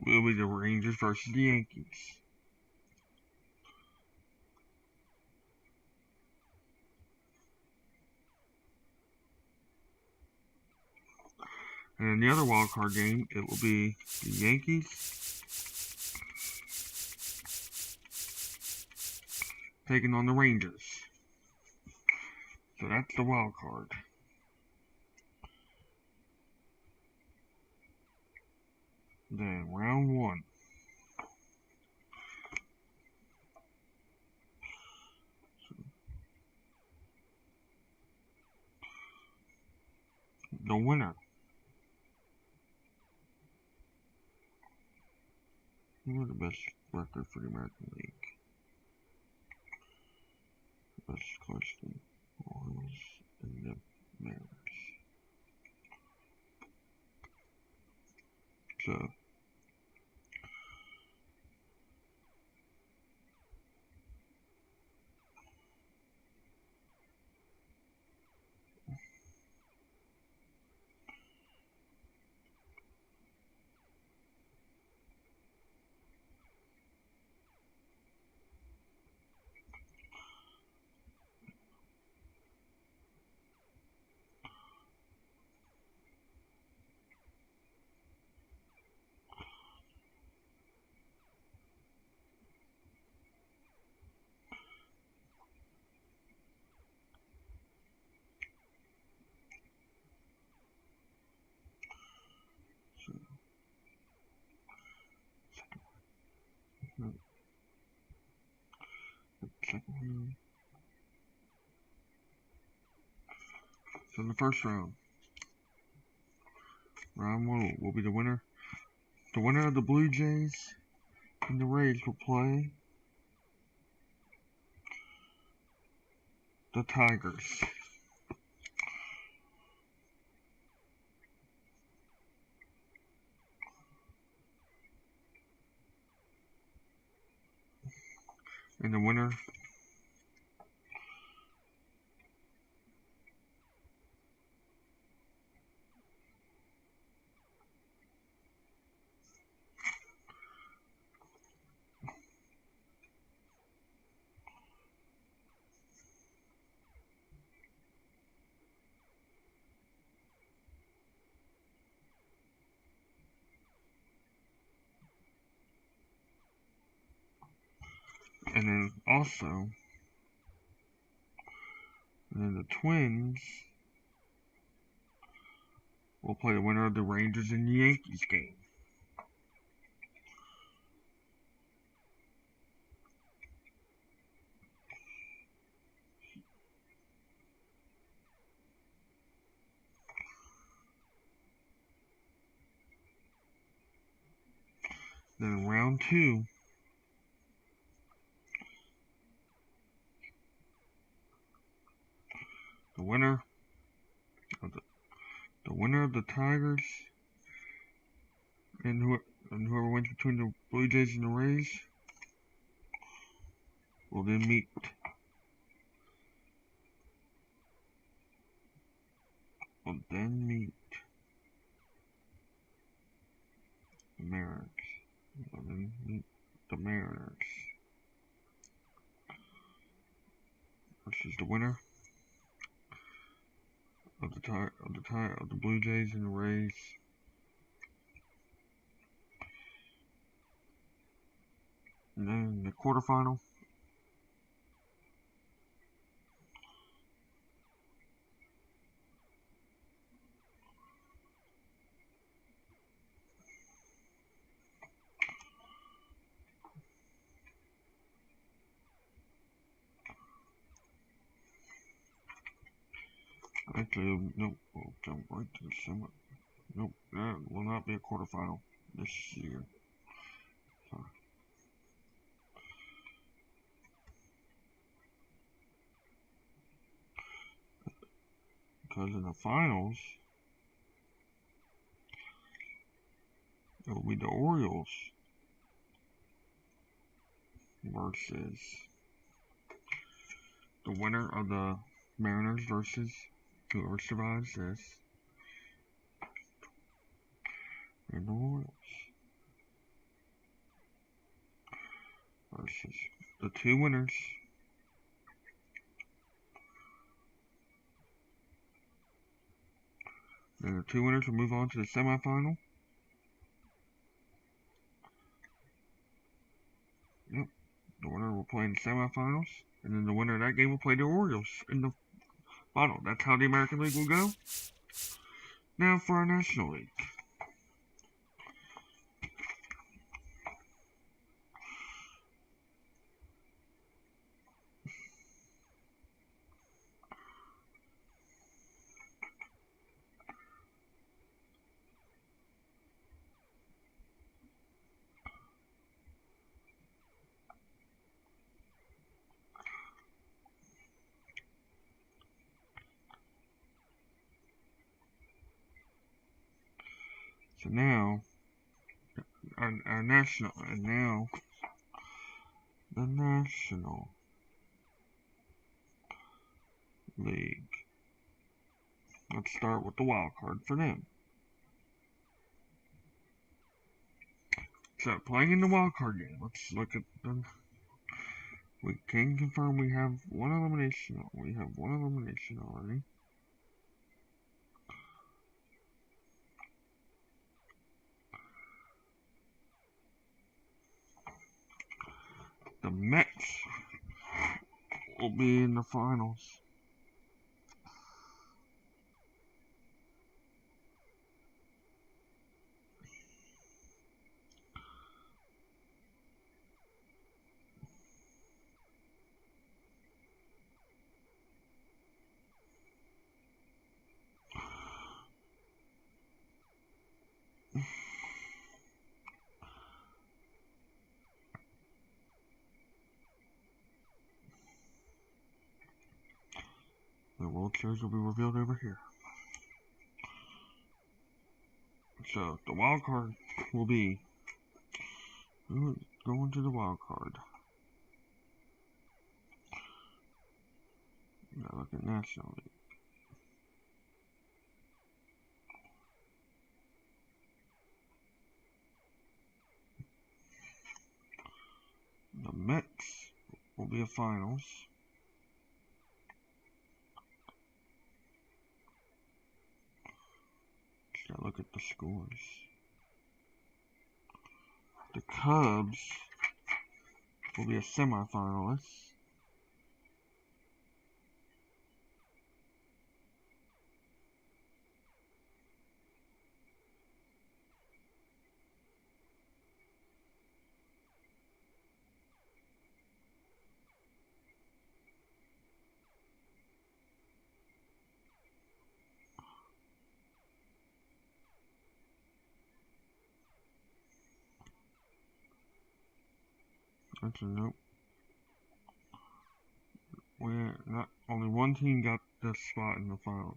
will be the Rangers versus the Yankees. And in the other wild card game, it will be the Yankees taking on the Rangers. So that's the wild card. Then round 1. The winner. Who are the best record for the American League? Best question. Orioles and the Mariners. So So in the first round, round 1 will be the winner. The winner of the Blue Jays and the Rays will play the Tigers. And the winner and then also the Twins will play the winner of the Rangers and the Yankees game. Then round 2, the winner of the Tigers And whoever wins between the Blue Jays and the Rays will then meet the Mariners. Versus the winner of the Blue Jays and the Rays. And then the quarterfinal. Actually, nope, we'll jump right to the semi. Nope, that will not be a quarterfinal this year. Sorry. Because in the finals, it will be the Orioles versus the winner of the Mariners versus whoever survives this, and the Orioles versus the two winners Then the two winners will move on to the semifinal. Yep. The winner will play in the semifinals. And then the winner of that game will play the Orioles in the final. That's how the American League will go. Now for our National League. So now, our national, and now, the National League. Let's start with the wild card for them. So, playing in the wild card game, let's look at them. We can confirm we have one elimination. We have one elimination already. The Mets will be in the finals. The World Series will be revealed over here. So, the wild card will be going to the wild card. Now look at National League. The Mets will be a finals. Let's look at the scores. The Cubs will be a semifinalist. Actually, nope. Only one team got this spot in the finals.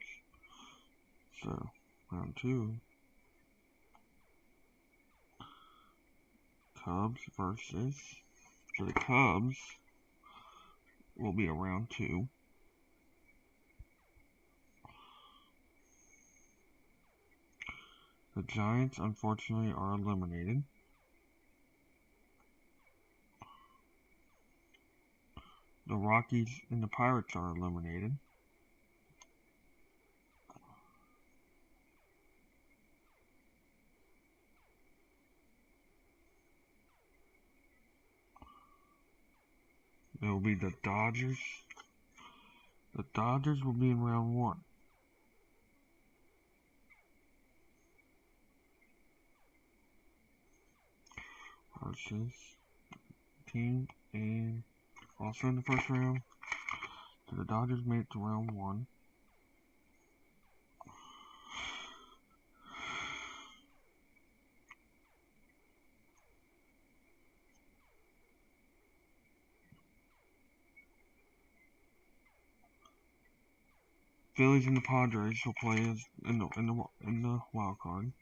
So, round two. Cubs versus, so the Cubs will be a round 2. The Giants, unfortunately, are eliminated. The Rockies and the Pirates are eliminated. There will be the Dodgers. The Dodgers will be in round 1. Versus team, and also in the first round. So the Dodgers made it to round 1. Phillies and the Padres will play as in the wild card.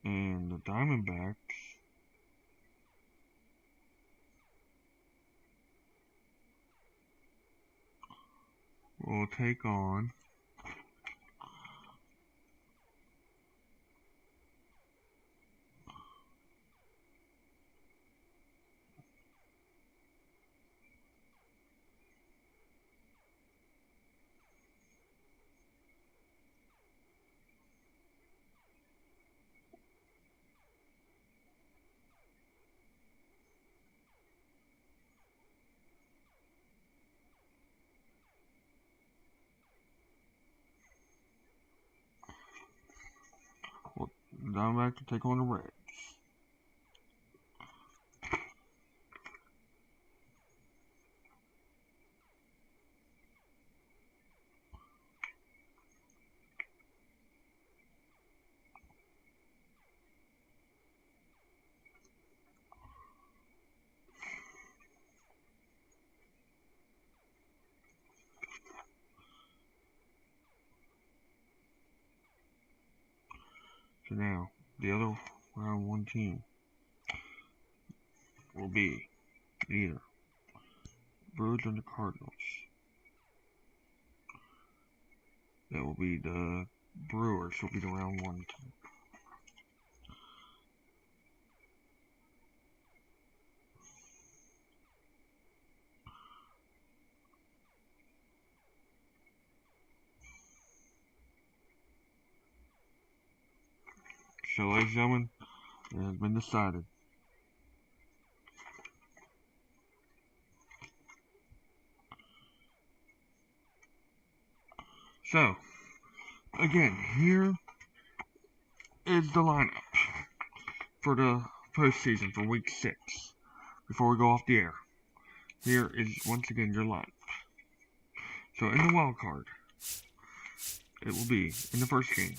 And the Diamondbacks will take on the Diamondbacks will take on the Reds. So now, the other round 1 team will be either Brewers and the Cardinals. That will be the Brewers will be the round 1 team. So, ladies and gentlemen, it has been decided. So, again, here is the lineup for the postseason for week 6. Before we go off the air, here is once again your lineup. So, in the wild card, it will be in the first game.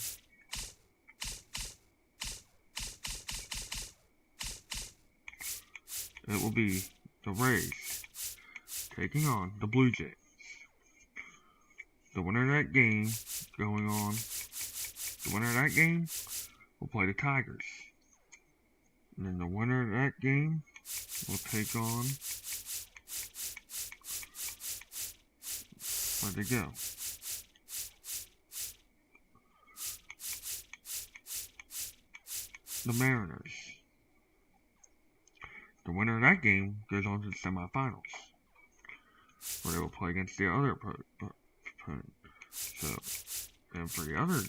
It will be the Rays taking on the Blue Jays. The winner of that game will play the Tigers. And then the winner of that game will take on, where'd they go? The Mariners. The winner of that game goes on to the semifinals, where they will play against the other opponent. So, and for the other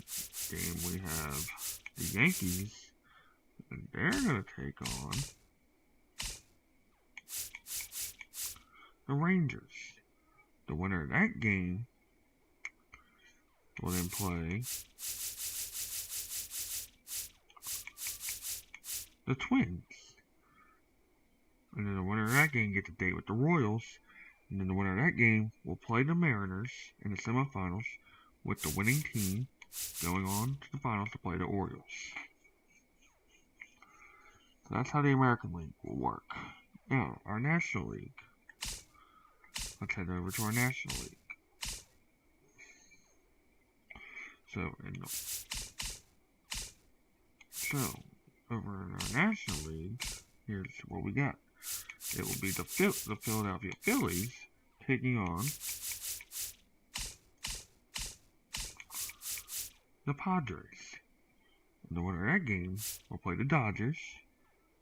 game, we have the Yankees, and they're going to take on the Rangers. The winner of that game will then play the Twins. And then the winner of that game gets a date with the Royals. And then the winner of that game will play the Mariners in the semifinals, with the winning team going on to the finals to play the Orioles. So that's how the American League will work. Now, our National League. Let's head over to our National League. So over in our National League, here's what we got. It will be the Philadelphia Phillies taking on the Padres. And the winner of that game will play the Dodgers.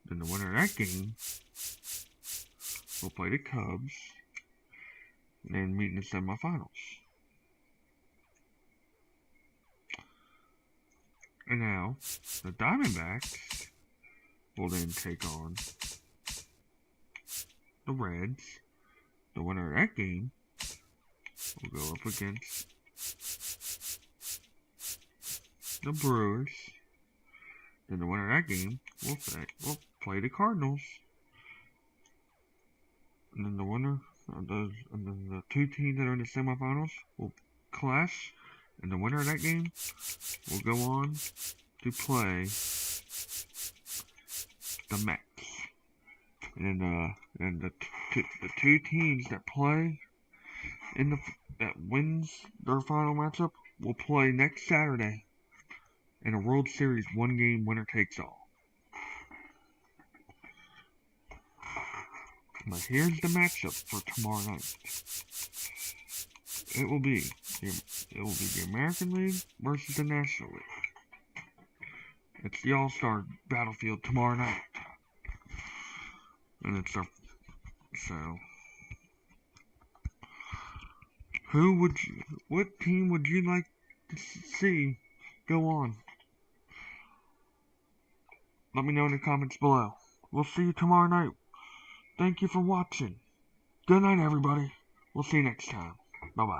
Then the winner of that game will play the Cubs. And then meet in the semifinals. And now, the Diamondbacks will then take on the Reds. The winner of that game will go up against the Brewers. Then the winner of that game will play the Cardinals. And then the winner of those, and then the two teams that are in the semifinals will clash. And the winner of that game will go on to play the Mets. And the two teams that play that wins their final matchup will play next Saturday in a World Series one-game winner takes all. But here's the matchup for tomorrow night. It will be the American League versus the National League. It's the All-Star Battlefield tomorrow night. And it's what team would you like to see go on? Let me know in the comments below. We'll see you tomorrow night. Thank you for watching. Good night, everybody. We'll see you next time. Bye-bye.